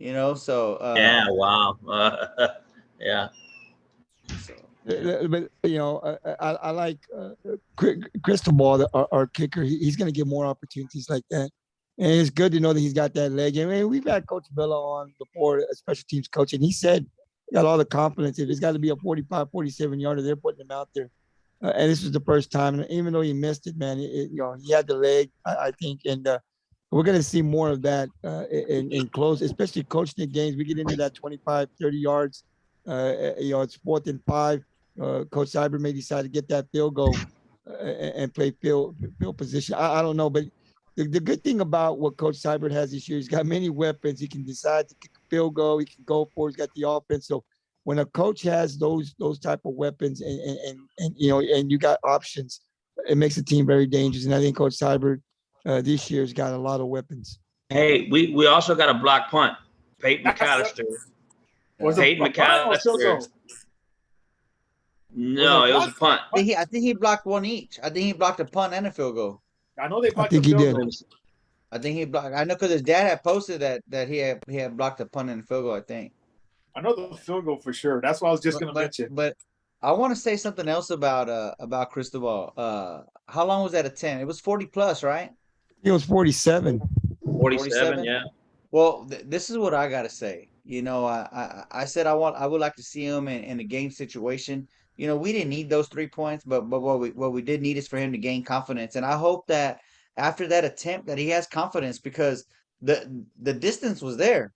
B: So
C: yeah, wow, yeah.
B: So,
A: But I like Crystal Ball, our kicker. He's going to get more opportunities like that, and it's good to know that he's got that leg. We've had Coach Villa on before, a special teams coach, and he said he got all the confidence. If it's got to be a 45, 47-yarder, they're putting him out there. And this was the first time, and even though he missed it, man, he had the leg, I think, and we're going to see more of that in close, especially coaching games. We get into that 25, 30 yards. It's 4th and 5. Coach Cyber may decide to get that field goal and play field position. I don't know, but the good thing about what Coach Cyber has this year, he's got many weapons. He can decide to kick a field goal. He can go for it. He's got the offense. So when a coach has those type of weapons and you got options, it makes the team very dangerous. And I think Coach Seibert this year's got a lot of weapons.
C: Hey, we also got a block punt. Peyton Mcallister.
D: Was it
C: Peyton
D: a punt or a field
C: McAllister.
D: goal?
C: No, it was a punt.
B: I think he blocked one each. I think he blocked a punt and a field goal.
D: I know they
A: I
D: blocked
A: think
D: the
A: he
D: field
A: did.
D: goal.
B: I think he blocked. I know because his dad had posted that he had blocked a punt and a field goal. I think.
D: I know the field goal for sure. That's what I was just going to mention.
B: But I want to say something else about Cristobal. How long was that attempt? It was 40 plus, right?
A: It was 47.
C: 47, yeah.
B: Well, this is what I gotta say. You know, I said I would like to see him in a game situation. You know, we didn't need those 3 points, but what we did need is for him to gain confidence. And I hope that after that attempt that he has confidence because the distance was there.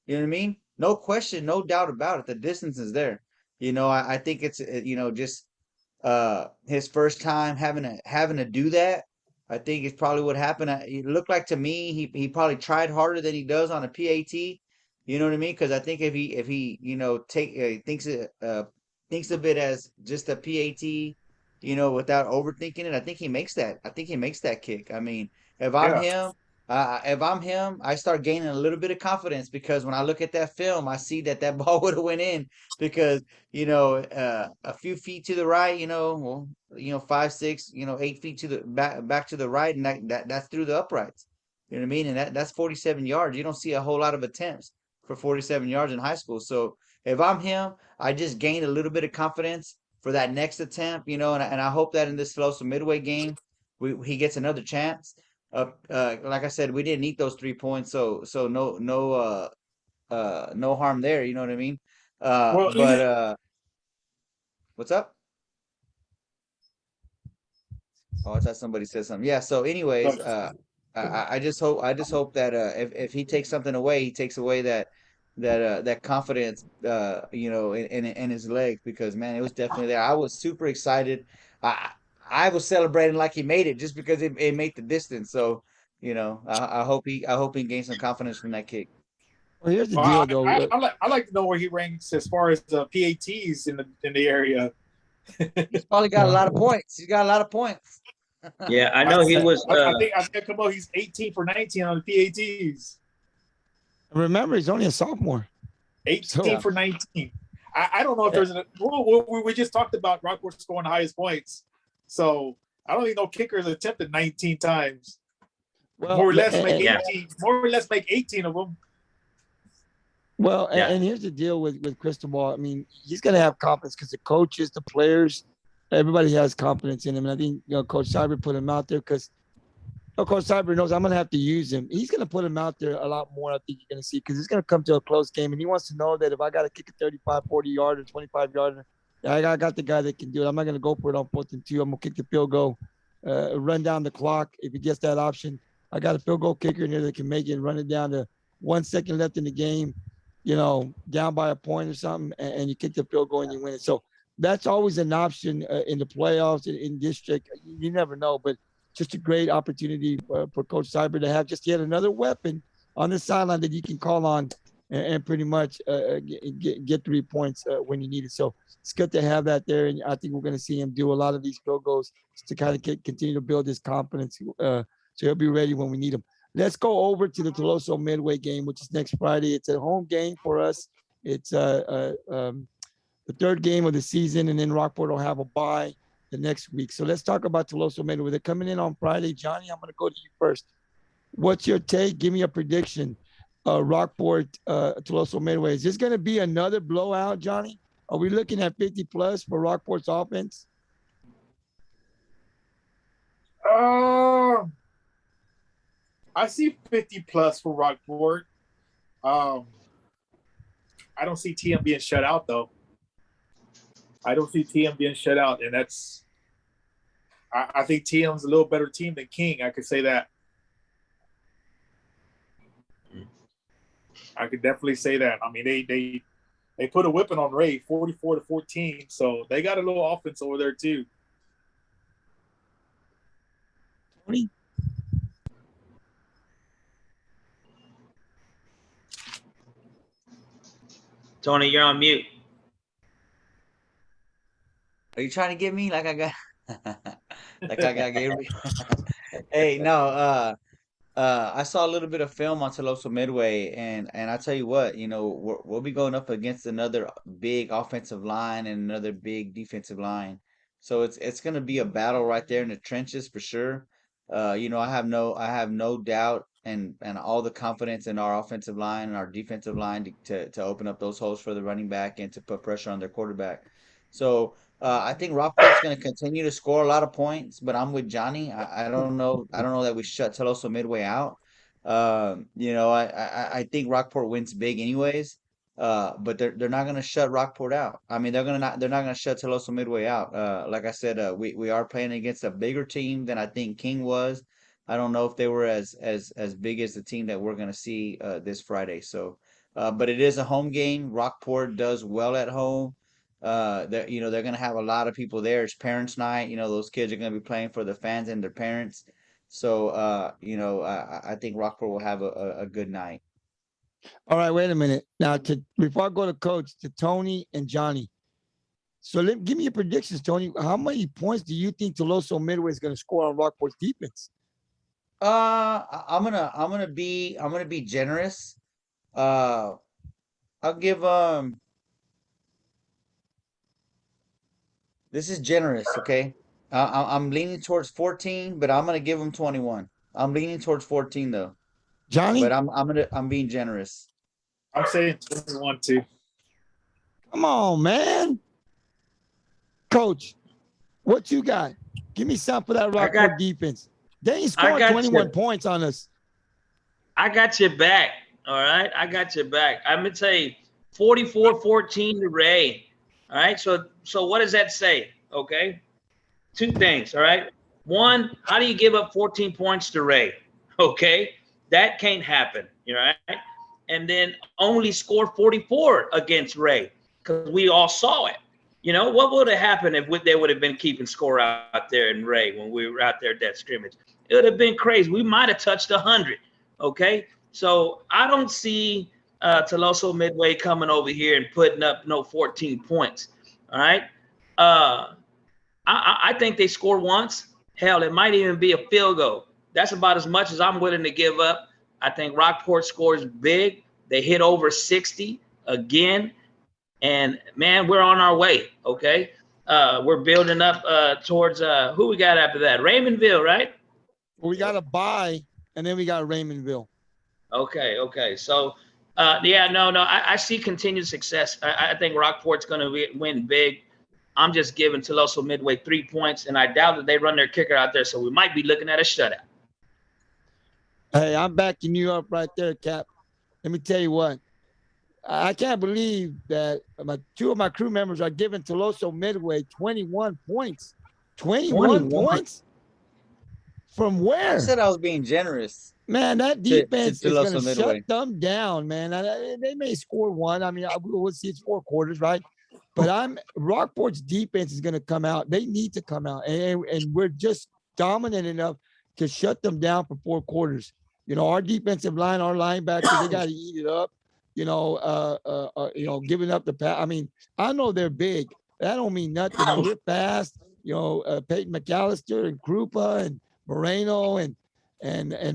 B: You know what I mean? No question, no doubt about it. The distance is there. You know, I think it's just his first time having to do that. I think it's probably what happened. It looked like to me he probably tried harder than he does on a PAT. You know what I mean? Because I think if he thinks of it as just a PAT, without overthinking it, I think he makes that. I think he makes that kick. I mean, if I'm him, I start gaining a little bit of confidence because when I look at that film, I see that ball would have went in because a few feet to the right, 5, 6, 8 feet to the back to the right, and that's through the uprights. You know what I mean? And that's 47 yards. You don't see a whole lot of attempts for 47 yards in high school. So if I'm him, I just gain a little bit of confidence for that next attempt, and I hope that in this Filosa Midway game, he gets another chance. Like I said, we didn't need those 3 points, so no harm there. You know what I mean? What's up? Oh, I thought somebody said something. Yeah. So, anyways, I just hope that if he takes something away, he takes away that confidence, in his legs because man, it was definitely there. I was super excited. I was celebrating like he made it just because it made the distance. So, I hope he gains some confidence from that kick.
A: Well, here's the deal, though.
D: I like to know where he ranks as far as the PATs in the area.
B: He's probably got a lot of points. He's got a lot of points.
C: Yeah, I know he was.
D: I think come on, he's 18 for 19 on the PATs.
A: Remember, he's only a sophomore.
D: 18 for 19. I don't know if there's we just talked about Rockport scoring the highest points. So I don't even know kickers attempted 19 times.
A: Well,
D: more or less make 18 of them.
A: Well, and here's the deal with Cristobal. I mean, he's going to have confidence because the coaches, the players, everybody has confidence in him. And I think, Coach Seibert put him out there because Coach Seibert knows I'm going to have to use him. He's going to put him out there a lot more, I think you're going to see, because it's going to come to a close game. And he wants to know that if I got to kick a 35, 40-yard or 25-yard, I got the guy that can do it. I'm not going to go for it on 4th and 2. I'm going to kick the field goal, run down the clock. If he gets that option, I got a field goal kicker in there that can make it and run it down to 1 second left in the game, down by a point or something, and you kick the field goal and you win it. So that's always an option in the playoffs, in district. You never know, but just a great opportunity for Coach Seibert to have just yet another weapon on the sideline that you can call on and pretty much get 3 points when you need it. So it's good to have that there, and I think we're going to see him do a lot of these field goals to kind of continue to build his confidence. So he'll be ready when we need him. Let's go over to the Toloso Midway game, which is next Friday. It's a home game for us. It's the third game of the season, and then Rockport will have a bye the next week. So let's talk about Toloso Midway. They're coming in on Friday. Johnny, I'm going to go to you first. What's your take? Give me a prediction. Rockport, Toloso Midway. Is this going to be another blowout, Johnny? Are we looking at 50 plus for Rockport's offense?
D: I see 50 plus for Rockport. I don't see TM being shut out, though. I don't see TM being shut out, and that's. I think TM's a little better team than King. I could say that. I could definitely say that. I mean, they put a whipping on Ray, 44-14, so they got a little offense over there too.
A: Tony?
C: Tony, you're on mute.
B: Are you trying to get me like I got? Like I got Gabriel. Hey, no, I saw a little bit of film on Tuloso Midway, and I tell you what, we'll be going up against another big offensive line and another big defensive line, so it's gonna be a battle right there in the trenches for sure. I have no doubt and all the confidence in our offensive line and our defensive line to open up those holes for the running back and to put pressure on their quarterback. So. I think Rockport's going to continue to score a lot of points, but I'm with Johnny. I don't know. I don't know that we shut Tuloso Midway out. I think Rockport wins big anyways. But they're not going to shut Rockport out. I mean, they're not going to shut Tuloso Midway out. Like I said, we are playing against a bigger team than I think King was. I don't know if they were as big as the team that we're going to see this Friday. So, but it is a home game. Rockport does well at home. They're gonna have a lot of people there. It's parents' night. Those kids are gonna be playing for the fans and their parents. So, I think Rockport will have a good night.
A: All right, wait a minute. Now, before I go to Coach, to Tony and Johnny. So give me your predictions, Tony. How many points do you think Tuloso Midway is going to score on Rockport's defense?
B: I'm gonna be generous. I'll give This is generous, okay? I'm leaning towards 14, but I'm gonna give them 21. I'm leaning towards 14 though,
A: Johnny?
B: but I'm being generous.
D: I'm saying 21 too.
A: Come on, man. Coach, what you got? Give me something for that Rockport defense. They ain't scoring 21 points on us.
C: I got your back. All right. I got your back. I'm going to tell you 44-14 to Ray. All right. So what does that say? Okay. Two things. All right. One, how do you give up 14 points to Ray? Okay. That can't happen. All right. And then only score 44 against Ray because we all saw it. What would have happened if they would have been keeping score out there in Ray when we were out there at that scrimmage? It would have been crazy. We might have touched 100. Okay. So I don't see Tuloso Midway coming over here and putting up 14 points. All right. I think they score once. Hell, it might even be a field goal. That's about as much as I'm willing to give up. I think Rockport scores big. They hit over 60 again. And, man, we're on our way, okay? We're building up towards who we got after that? Raymondville, right?
A: Well, we got a bye, and then we got Raymondville.
C: Okay. So, I see continued success. I think Rockport's going to win big. I'm just giving Tuloso Midway 3 points, and I doubt that they run their kicker out there, so we might be looking at a shutout.
A: Hey, I'm backing you up right there, Cap. Let me tell you what. I can't believe that two of my crew members are giving Tuloso Midway 21 points. 21 points? From where?
B: I said I was being generous.
A: Man, that defense is going to
B: Midway.
A: shut them down, man. They may score one. I mean, we'll see it's 4 quarters, right? But Rockport's defense is going to come out. They need to come out. And we're just dominant enough to shut them down for 4 quarters. Our defensive line, our linebackers, they got to eat it up. Giving up the pass. I mean, I know they're big. That don't mean nothing. We're fast. Peyton Mcallister and Krupa and Moreno and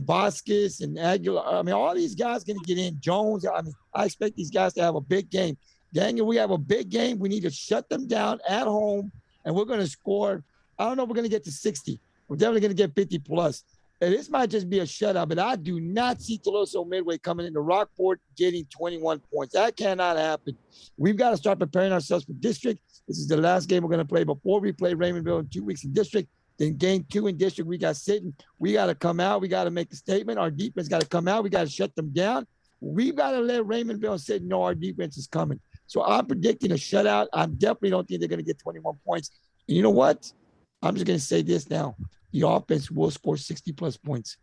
A: Vasquez and Aguilar. I mean, all these guys going to get in. Jones. I mean, I expect these guys to have a big game. Daniel, we have a big game. We need to shut them down at home, and we're going to score. I don't know if we're going to get to 60. We're definitely going to get 50 plus. And this might just be a shutout, but I do not see Tuloso Midway coming into Rockport getting 21 points. That cannot happen. We've got to start preparing ourselves for district. This is the last game we're going to play before we play Raymondville in 2 weeks in district. Then game 2 in district, we got sitting. We got to come out. We got to make a statement. Our defense got to come out. We got to shut them down. We've got to let Raymondville say, no, our defense is coming. So I'm predicting a shutout. I definitely don't think they're going to get 21 points. And you know what? I'm just going to say this now. The offense will score 60-plus points.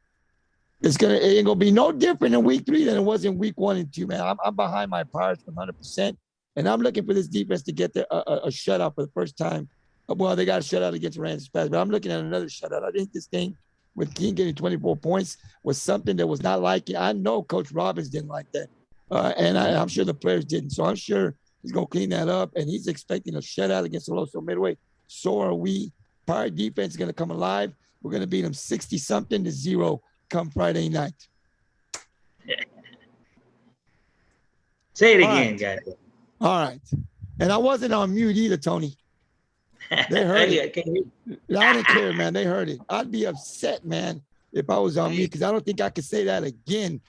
A: It ain't gonna be no different in week 3 than it was in week 1 and 2, man. I'm behind my Pirates 100%, and I'm looking for this defense to get a shutout for the first time. Well, they got a shutout against Rams Pass, but I'm looking at another shutout. I think this thing with King getting 24 points was something that was not like it. I know Coach Robbins didn't like that, and I'm sure the players didn't. So I'm sure he's gonna clean that up, and he's expecting a shutout against Tuloso Midway. So are we. Pirate defense is going to come alive. We're going to beat them 60-something to 0 come Friday night.
C: Say it
A: All
C: again,
A: right.
C: guys.
A: All right. And I wasn't on mute either, Tony. They heard
C: Yeah,
A: it.
C: can you-
A: Loud and clear, man. They heard it. I'd be upset, man, if I was on mute, because I don't think I could say that again.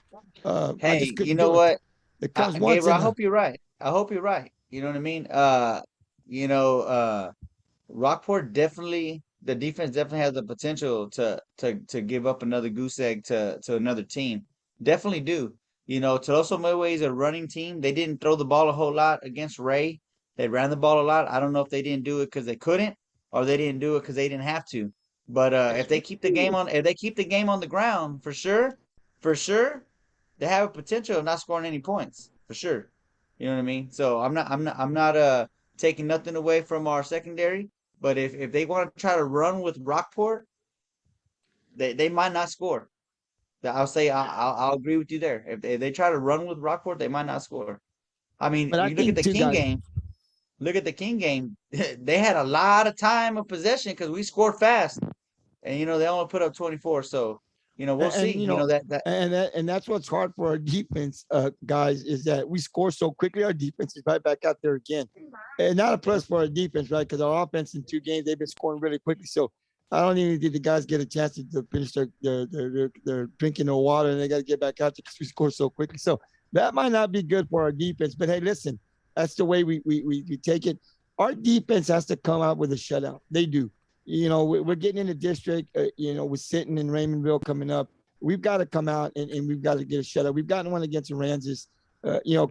A: I
B: Hey,
A: just couldn't
B: you know
A: do it.
B: what?
A: It comes once
B: Gabriel, I
A: in a,
B: hope you're right. I hope you're right. You know what I mean? Rockport definitely, the defense definitely has the potential to give up another goose egg to another team. Definitely do. You know, Toloso Midway is a running team. They didn't throw the ball a whole lot against Ray. They ran the ball a lot. I don't know if they didn't do it because they couldn't, or they didn't do it because they didn't have to. But if they keep the game on the ground, for sure, they have a potential of not scoring any points, for sure. You know what I mean? So I'm not taking nothing away from our secondary. But if they want to try to run with Rockport, they might not score. I'll say I'll agree with you there. If they try to run with Rockport, they might not score. I mean,
A: but I
B: you look at
A: think
B: the
A: too,
B: King
A: guys.
B: game. Look at the King game. They had a lot of time of possession because we scored fast, and they only put up 24. So we'll see.
A: And
B: That
A: and that's what's hard for our defense, guys, is that we score so quickly. Our defense is right back out there again, and not a plus for our defense, right? Because our offense in 2 games they've been scoring really quickly. So I don't even think the guys get a chance to finish their drinking their water, and they got to get back out there because we score so quickly. So that might not be good for our defense. But hey, listen, that's the way we take it. Our defense has to come out with a shutout. They do. We're getting in the district. We're sitting in Raymondville coming up. We've got to come out and we've got to get a shutout. We've gotten one against Aransas.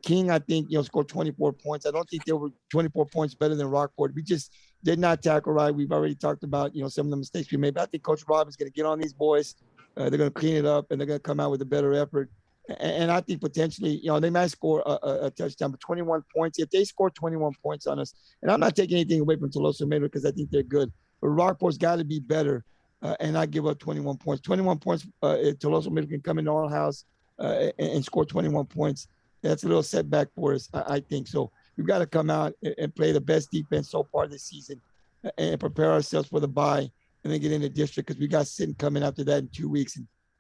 A: King, I think, scored 24 points. I don't think they were 24 points better than Rockport. We just did not tackle right. We've already talked about, some of the mistakes we made. But I think Coach Robbins is going to get on these boys. They're going to clean it up, and they're going to come out with a better effort. And I think potentially, they might score a touchdown, but 21 points. If they score 21 points on us, and I'm not taking anything away from Tolosa Midway because I think they're good, but Rockport's got to be better, and I give up 21 points. 21 points, Tolosa Midway can come into our house and score 21 points. That's a little setback for us, I think. So we've got to come out and play the best defense so far this season and prepare ourselves for the bye and then get in the district because we got Sin coming after that in 2 weeks.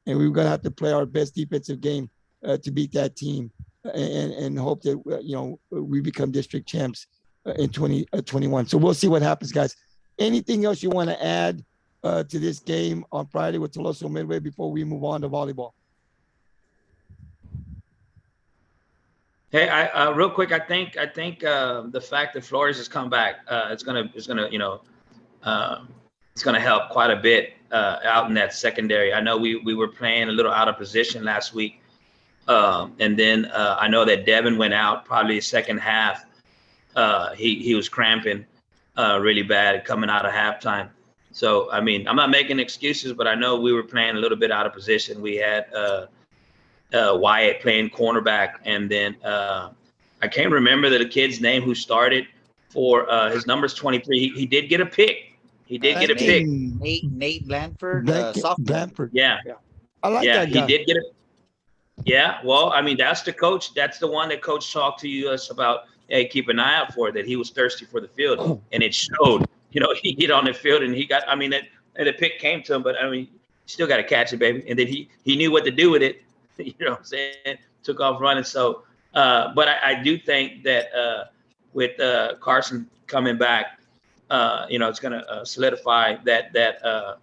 A: And we're going to have to play our best defensive game to beat that team and hope that, we become district champs in 2021. So we'll see what happens, guys. Anything else you want to add to this game on Friday with Tolosa Midway before we move on to volleyball?
C: Hey, I real quick, I think the fact that Flores has come back, it's gonna help quite a bit out in that secondary. I know we were playing a little out of position last week, and then I know that Devin went out probably second half. He was cramping really bad coming out of halftime. So I mean, I'm not making excuses, but I know we were playing a little bit out of position. We had Wyatt playing cornerback, and then I can't remember the kid's name who started for his number's 23. He did get a pick. He did get a pick.
B: Nate Blanford, sophomore.
A: Blanford.
C: Yeah.
A: I like that guy.
C: He did get it. Yeah. Well, I mean, that's the coach. That's the one that coach talked to us about. Hey, keep an eye out for, that he was thirsty for the field, and it showed. He get on the field and he got. I mean, and the pick came to him, but I mean, still got to catch it, baby. And then he knew what to do with it. You know what I'm saying? Took off running. So, but I do think that with Carson coming back, it's going to solidify that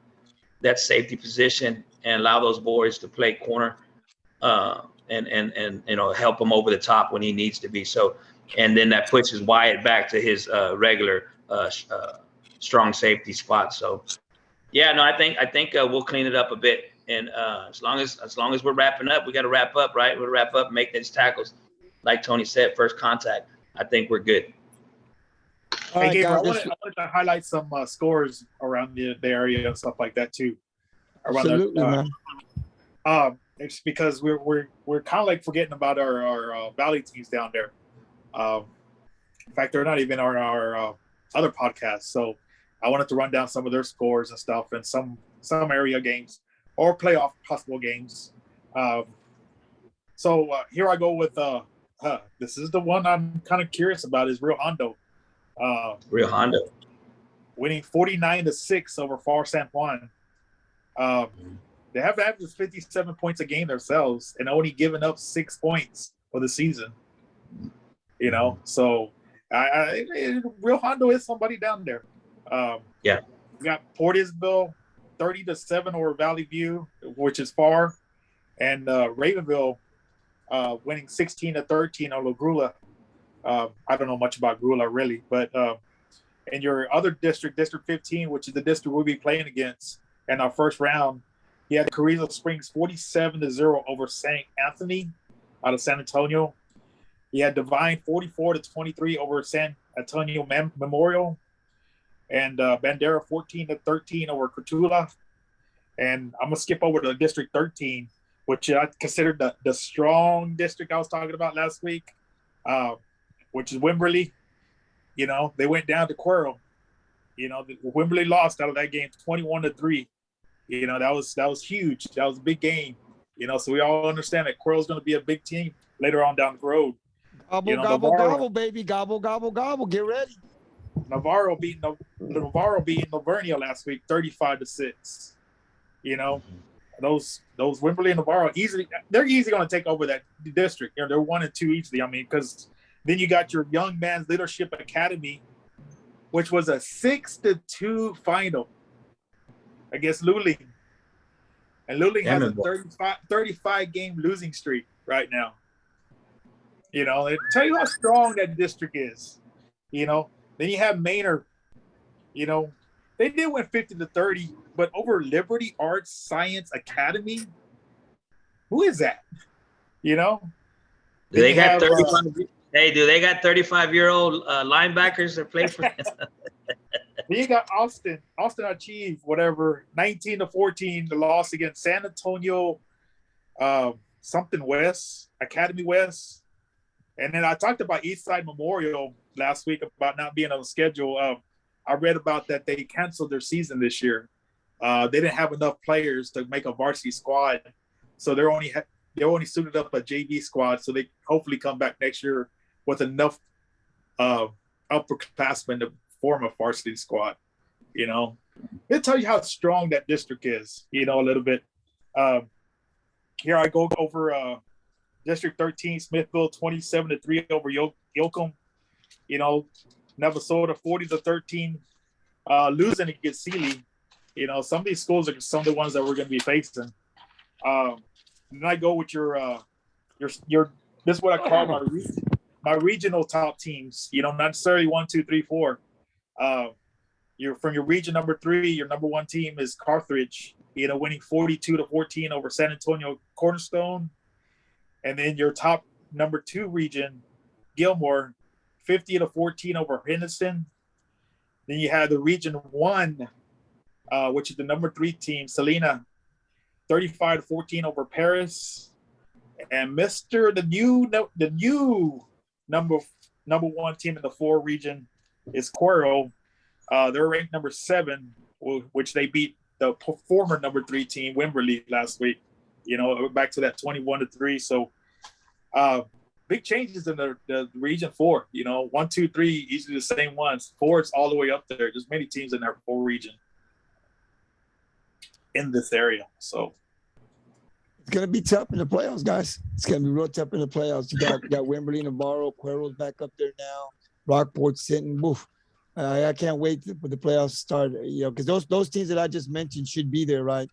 C: safety position and allow those boys to play corner and help him over the top when he needs to be. So, and then that pushes Wyatt back to his regular strong safety spot. So, yeah, no, I think we'll clean it up a bit. And as long as we're wrapping up, we got to wrap up, right? We'll wrap up, make these tackles. Like Tony said, first contact. I think we're good.
A: All
D: Hey,
A: right,
D: Gabriel,
A: guys,
D: I wanted to highlight some scores around the area and stuff like that too.
A: absolutely, man.
D: It's because we're kind of like forgetting about our Valley teams down there. In fact, they're not even on our other podcast. So I wanted to run down some of their scores and stuff, and some area games or playoff possible games. So here I go with this is the one I'm kind of curious about, is Rio Hondo.
C: Rio Hondo.
D: winning 49-6 over Far San Juan. They have averaged 57 points a game themselves and only given up 6 points for the season. You know, so Real Hondo is somebody down there.
C: Yeah.
D: We got Portisville 30-7 over Valley View, which is far, and Ravenville winning 16-13 over Grula. I don't know much about Grula really, but in your other district, District 15, which is the district we'll be playing against in our first round, you had Carrizo Springs 47-0 over St. Anthony out of San Antonio. You had Divine 44-23 over San Antonio Memorial, and Bandera 14-13 over Cotulla. And I'm gonna skip over to District 13, which I considered the strong district I was talking about last week, which is Wimberley. You know, they went down to Quirrell. You know, Wimberley lost out of that game 21-3. You know, that was huge. That was a big game. You know, so we all understand that Quirrell's going to be a big team later on down the road.
A: Gobble,
D: you know,
A: gobble,
D: Navarro,
A: gobble, baby. Gobble, gobble, gobble. Get ready.
D: Navarro beat Lavernia last week 35-6. You know, those Wimberley and Navarro they're easily going to take over that district. You know, they're 1 and 2 easily. I mean, because then you got your Young Man's Leadership Academy, which was a 6-2 final against Luling. And Luling has a 35 game losing streak right now. You know, they tell you how strong that district is. You know, then you have Maynard. You know, they did win 50-30, but over Liberty Arts Science Academy, who is that? You know,
C: do they got 35? Hey, do they got 35-year-old linebackers that play for them?
D: Then you got Austin achieved whatever 19-14 the loss against San Antonio something West Academy West. And then I talked about Eastside Memorial last week about not being on the schedule. I read about that they canceled their season this year. They didn't have enough players to make a varsity squad, so they only suited up a JV squad. So they hopefully come back next year with enough upperclassmen to form a varsity squad. You know, it'll tell you how strong that district is. You know, a little bit. Here I go over District 13, Smithville 27-3 over Yoakum. You know, Navasota 40-13, losing against Sealy. You know, some of these schools are some of the ones that we're going to be facing. Then I go with your this is what I call my regional top teams. You know, not necessarily 1, 2, 3, 4. You're from your region number 3. Your number 1 team is Carthage. You know, winning 42-14 over San Antonio Cornerstone. And then your top number 2 region, Gilmore, 50-14 over Henderson. Then you have the region 1, which is the number 3 team, Salina, 35-14 over Paris. And the new number 1 team in the 4 region is Quirrell. They're ranked number 7, which they beat the former number 3 team, Wimberley, last week. You know, back to that 21-3. So big changes in the region 4. You know, 1, 2, 3, usually the same ones. 4 is all the way up there. There's many teams in that 4 region in this area. So
A: it's gonna be tough in the playoffs, guys. It's gonna be real tough in the playoffs. You got Wimberley, Navarro, Quirrell's back up there now. Rockport sitting. Woof. I can't wait for the playoffs to start. You know, because those teams that I just mentioned should be there, right,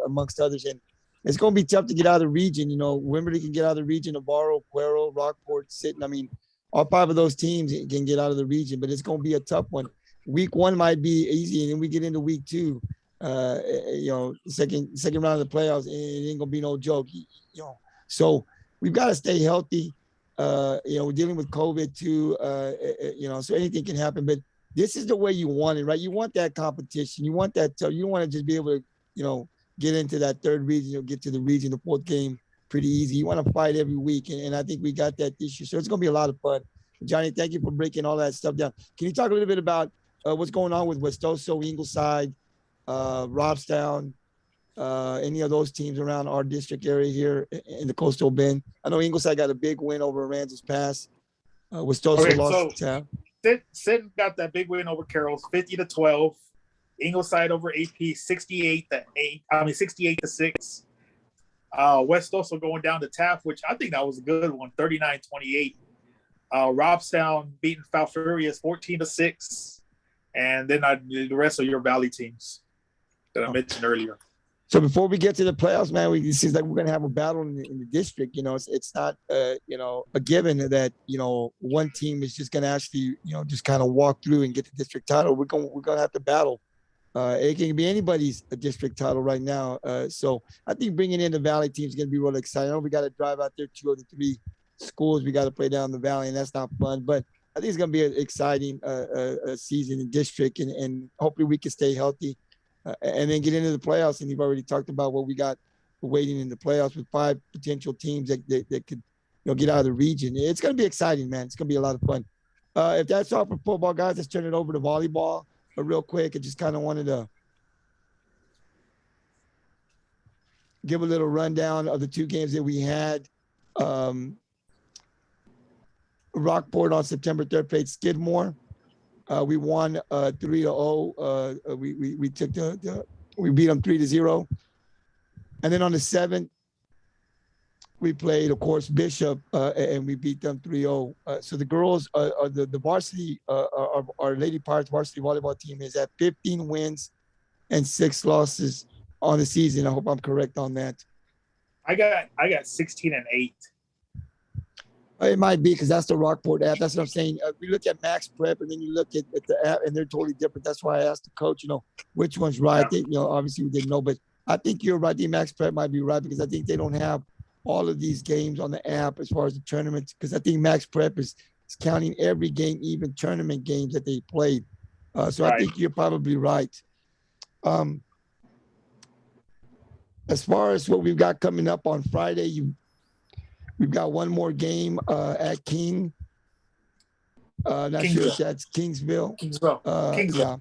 A: amongst others. And it's going to be tough to get out of the region. You know, Wimberley can get out of the region. Navarro, Quirrell, Rockport, sitting. I mean, all 5 of those teams can get out of the region, but it's going to be a tough one. Week 1 might be easy, and then we get into week 2. You know, second round of the playoffs, it ain't gonna be no joke. You know, so we've got to stay healthy. You know, we're dealing with COVID too. You know, so anything can happen. But this is the way you want it, right? You want that competition. You want that. You don't want to just be able to, you know, get into that 3rd region or get to the region, the 4th game pretty easy. You want to fight every week, and I think we got that this year. So it's gonna be a lot of fun. Johnny, thank you for breaking all that stuff down. Can you talk a little bit about what's going on with Westoso, Ingleside, Robstown, any of those teams around our district area here in the Coastal Bend? I know Ingleside got a big win over Aransas Pass. Westoso lost to town.
D: Sinton got that big win over Carroll's, 50-12. Ingleside over AP, 68-6. West also going down to Taft, which I think that was a good one, 39-28. Robstown beating Falfurrias 14-6. And then the rest of your Valley teams that I mentioned earlier.
A: So before we get to the playoffs, man, it seems like we're going to have a battle in the district. You know, it's not, a given that, one team is just going to actually, just kind of walk through and get the district title. We're going to have to battle. It can be anybody's district title right now. So I think bringing in the Valley team is going to be really exciting. I know we got to drive out there 2 of the 3 schools. We got to play down the Valley, and that's not fun. But I think it's going to be an exciting season in district, and hopefully we can stay healthy. And then get into the playoffs. And you've already talked about what we got waiting in the playoffs with 5 potential teams that could, get out of the region. It's going to be exciting, man. It's going to be a lot of fun. If that's all for football, guys, let's turn it over to volleyball real quick. I just kind of wanted to give a little rundown of the 2 games that we had. Rockport on September 3rd played Skidmore. We won 3-0. We beat them 3-0. And then on the 7th, we played, of course, Bishop, and we beat them 3-0. So the girls, the varsity, our Lady Pirates varsity volleyball team is at 15 wins and 6 losses on the season. I hope I'm correct on that.
D: I got 16-8.
A: It might be because that's the Rockport app. That's what I'm saying. We look at Max Prep, and then you look at the app, and they're totally different. That's why I asked the coach, which one's right. I think, obviously we didn't know, but I think you're right. The Max Prep might be right because I think they don't have all of these games on the app as far as the tournaments, because I think Max Prep is counting every game, even tournament games that they played. So right. I think you're probably right. As far as what we've got coming up on Friday, we've got one more game at King. Not Kingsville. Sure if that's Kingsville.
D: Kingsville.
A: Yeah.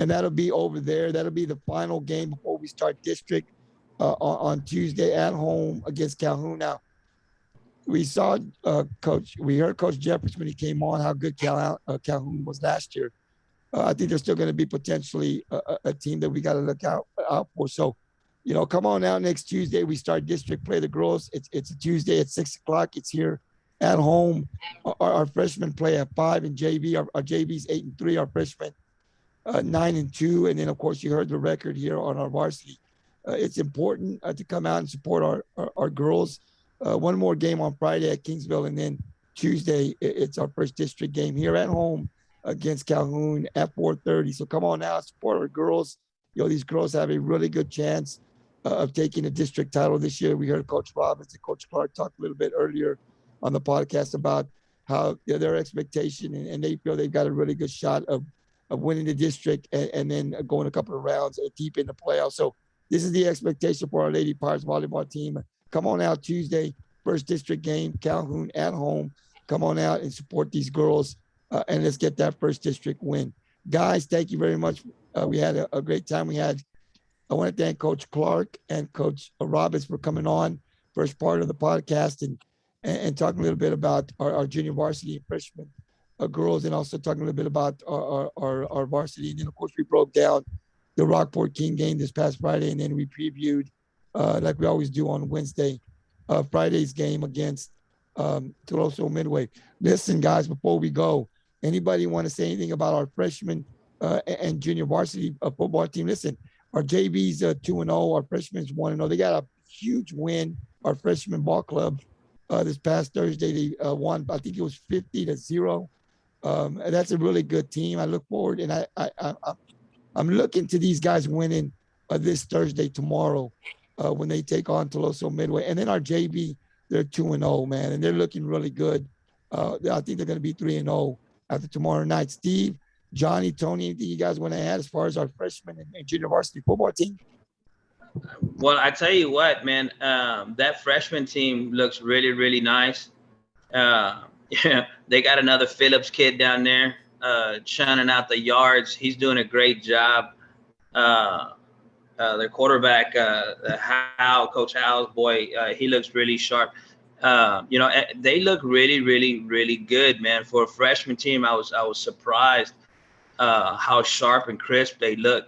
A: And that'll be over there. That'll be the final game before we start district on Tuesday at home against Calhoun. Now, we saw we heard Coach Jeffers when he came on how good Calhoun was last year. I think they're still going to be potentially a team that we got to look out for. So, come on out next Tuesday. We start district play. The girls, it's a Tuesday at 6 o'clock. It's here at home. Our freshmen play at 5 in JV. Our JV's 8-3. Our freshmen 9-2. And then, of course, you heard the record here on our varsity. It's important to come out and support our girls. One more game on Friday at Kingsville, and then Tuesday it's our first district game here at home against Calhoun at 4:30. So come on out, support our girls. These girls have a really good chance of taking a district title this year. We heard Coach Robbins and Coach Clark talk a little bit earlier on the podcast about how their expectation, and they feel they've got a really good shot of winning the district and then going a couple of rounds deep in the playoffs. So this is the expectation for our Lady Pirates volleyball team. Come on out Tuesday, first district game, Calhoun at home. Come on out and support these girls, and let's get that first district win. Guys, thank you very much. We had a great time. I want to thank Coach Clark and Coach Robbins for coming on first part of the podcast and talking a little bit about our junior varsity and freshman girls, and also talking a little bit about our varsity. And then, of course, we broke down the Rockport King game this past Friday, and then we previewed, like we always do on Wednesday, Friday's game against Toloso Midway. Listen, guys, before we go, anybody want to say anything about our freshman and junior varsity football team? Listen, our JV's 2-0, our freshmen's 1-0. They got a huge win. Our freshman ball club this past Thursday, they won. I think it was 50-0. That's a really good team. I look forward, and I'm looking to these guys winning this Thursday, tomorrow, when they take on Toloso Midway. And then our JV, they're 2-0, man, and they're looking really good. I think they're going to be 3-0 after tomorrow night. Steve, Johnny, Tony, anything you guys want to add as far as our freshman and junior varsity football team?
C: Well, I tell you what, man, that freshman team looks really, really nice. Yeah, they got another Phillips kid down there churning out the yards. He's doing a great job. Their quarterback, Coach Howell's boy, he looks really sharp. They look really, really, really good, man. For a freshman team, I was surprised how sharp and crisp they look.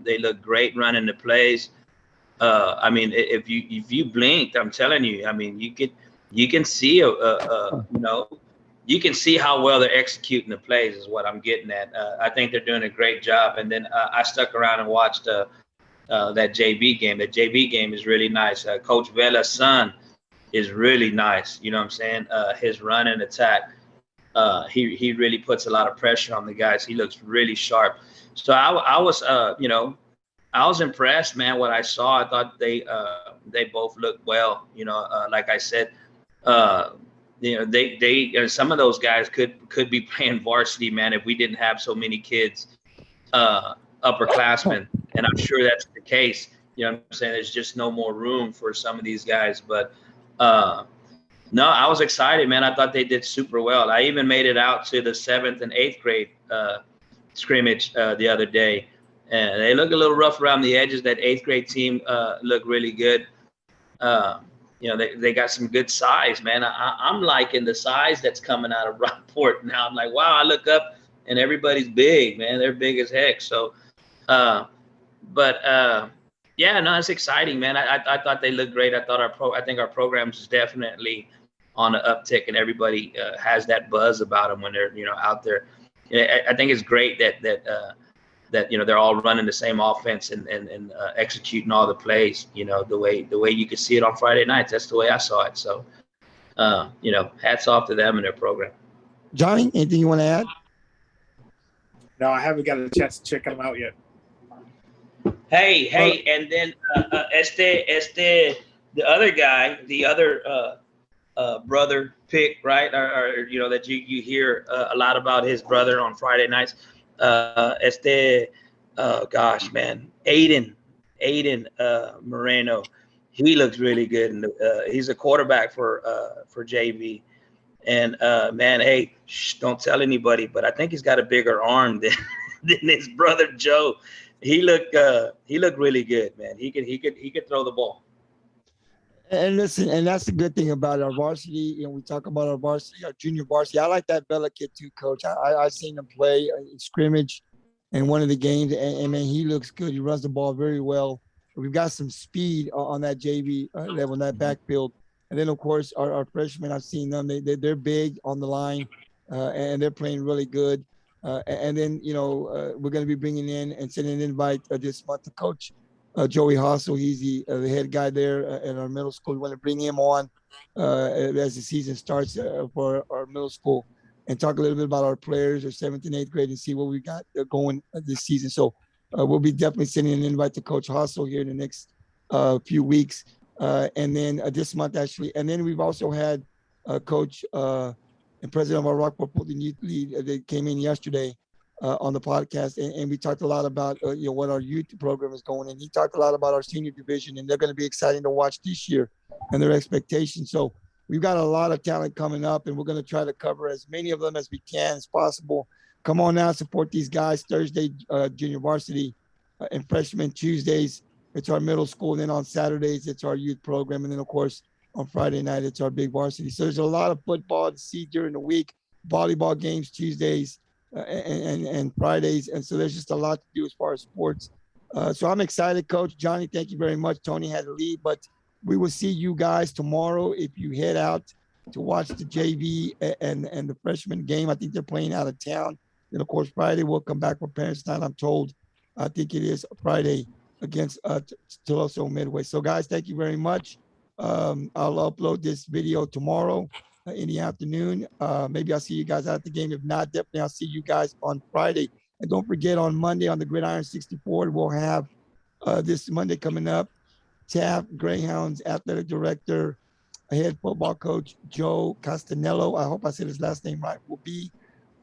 C: They look great running the plays. I mean, if you blinked, I'm telling you, I mean, you can see you can see how well they're executing the plays is what I'm getting at. I think they're doing a great job. And then I stuck around and watched that JV game. That JV game is really nice. Coach Vela's son is really nice. You know what I'm saying? His run and attack. He really puts a lot of pressure on the guys. He looks really sharp. So I was impressed, man. What I saw, I thought they both looked well. Like I said, they some of those guys could be playing varsity, man, if we didn't have so many kids, upperclassmen, and I'm sure that's the case. You know what I'm saying? There's just no more room for some of these guys, but no, I was excited, man. I thought they did super well. I even made it out to the 7th and 8th grade scrimmage the other day, and they look a little rough around the edges. That 8th grade team looked really good. They got some good size, man. I'm liking the size that's coming out of Rockport now. I'm like, wow, I look up and everybody's big, man. They're big as heck. So, yeah, no, it's exciting, man. I thought they looked great. I think our programs is definitely on the uptick, and everybody has that buzz about them when they're out there. I think it's great that they're all running the same offense and executing all the plays. The way you could see it on Friday nights. That's the way I saw it. So, hats off to them and their program.
A: Johnny, anything you want to add?
D: No, I haven't got a chance to check them out yet.
C: Hey, and then the other guy, the other brother pick, right? Or that you hear a lot about his brother on Friday nights. Gosh, man, Aiden Moreno. He looks really good, and he's a quarterback for JV. And man, hey, don't tell anybody, but I think he's got a bigger arm than his brother Joe. He looked really good, man. He could throw the ball.
A: And listen, and that's the good thing about our varsity. We talk about our varsity, our junior varsity. I like that Bella kid too, Coach. I seen him play in scrimmage in one of the games, and man, he looks good. He runs the ball very well. We've got some speed on that JV level, in that backfield. And then, of course, our freshmen, I've seen them. They're big on the line, and they're playing really good. And then, we're going to be bringing in and sending an invite this month to Coach Joey Hossel. He's the head guy there at our middle school. We want to bring him on as the season starts for our middle school and talk a little bit about our players, our 7th and 8th grade, and see what we got going this season. So we'll be definitely sending an invite to Coach Hossel here in the next few weeks. And then this month, actually. And then we've also had Coach and president of our Rockport-Fulton Youth League. They came in yesterday on the podcast, and we talked a lot about what our youth program is going. And he talked a lot about our senior division, and they're going to be exciting to watch this year and their expectations. So we've got a lot of talent coming up, and we're going to try to cover as many of them as we can as possible. Come on now, support these guys. Thursday, junior varsity and freshman. Tuesdays, it's our middle school. And then on Saturdays, it's our youth program. And then, of course, on Friday night, it's our big varsity. So there's a lot of football to see during the week, volleyball games Tuesdays and Fridays. And so there's just a lot to do as far as sports. So I'm excited, Coach. Johnny, thank you very much. Tony had to leave, but we will see you guys tomorrow if you head out to watch the JV and the freshman game. I think they're playing out of town. And, of course, Friday we'll come back for Parents Night, I'm told. I think it is Friday against Tuloso Midway. So, guys, thank you very much. I'll upload this video tomorrow in the afternoon. Maybe I'll see you guys at the game. If not, definitely I'll see you guys on Friday. And don't forget, on Monday on the Gridiron 64, we'll have this Monday coming up, Taft Greyhounds Athletic Director, head football coach Joe Castanello, I hope I said his last name right, will be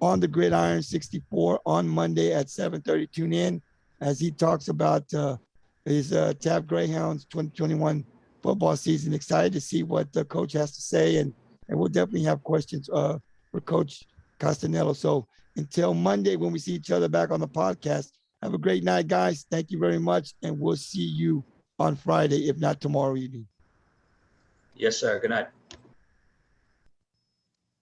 A: on the Gridiron 64 on Monday at 7:30. Tune in as he talks about his Taft Greyhounds 2021 football season. Excited to see what the coach has to say, and we'll definitely have questions for Coach Castanello. So until Monday, when we see each other back on the podcast, have a great night, guys. Thank you very much, and we'll see you on Friday, if not tomorrow evening.
C: Yes, sir. Good night.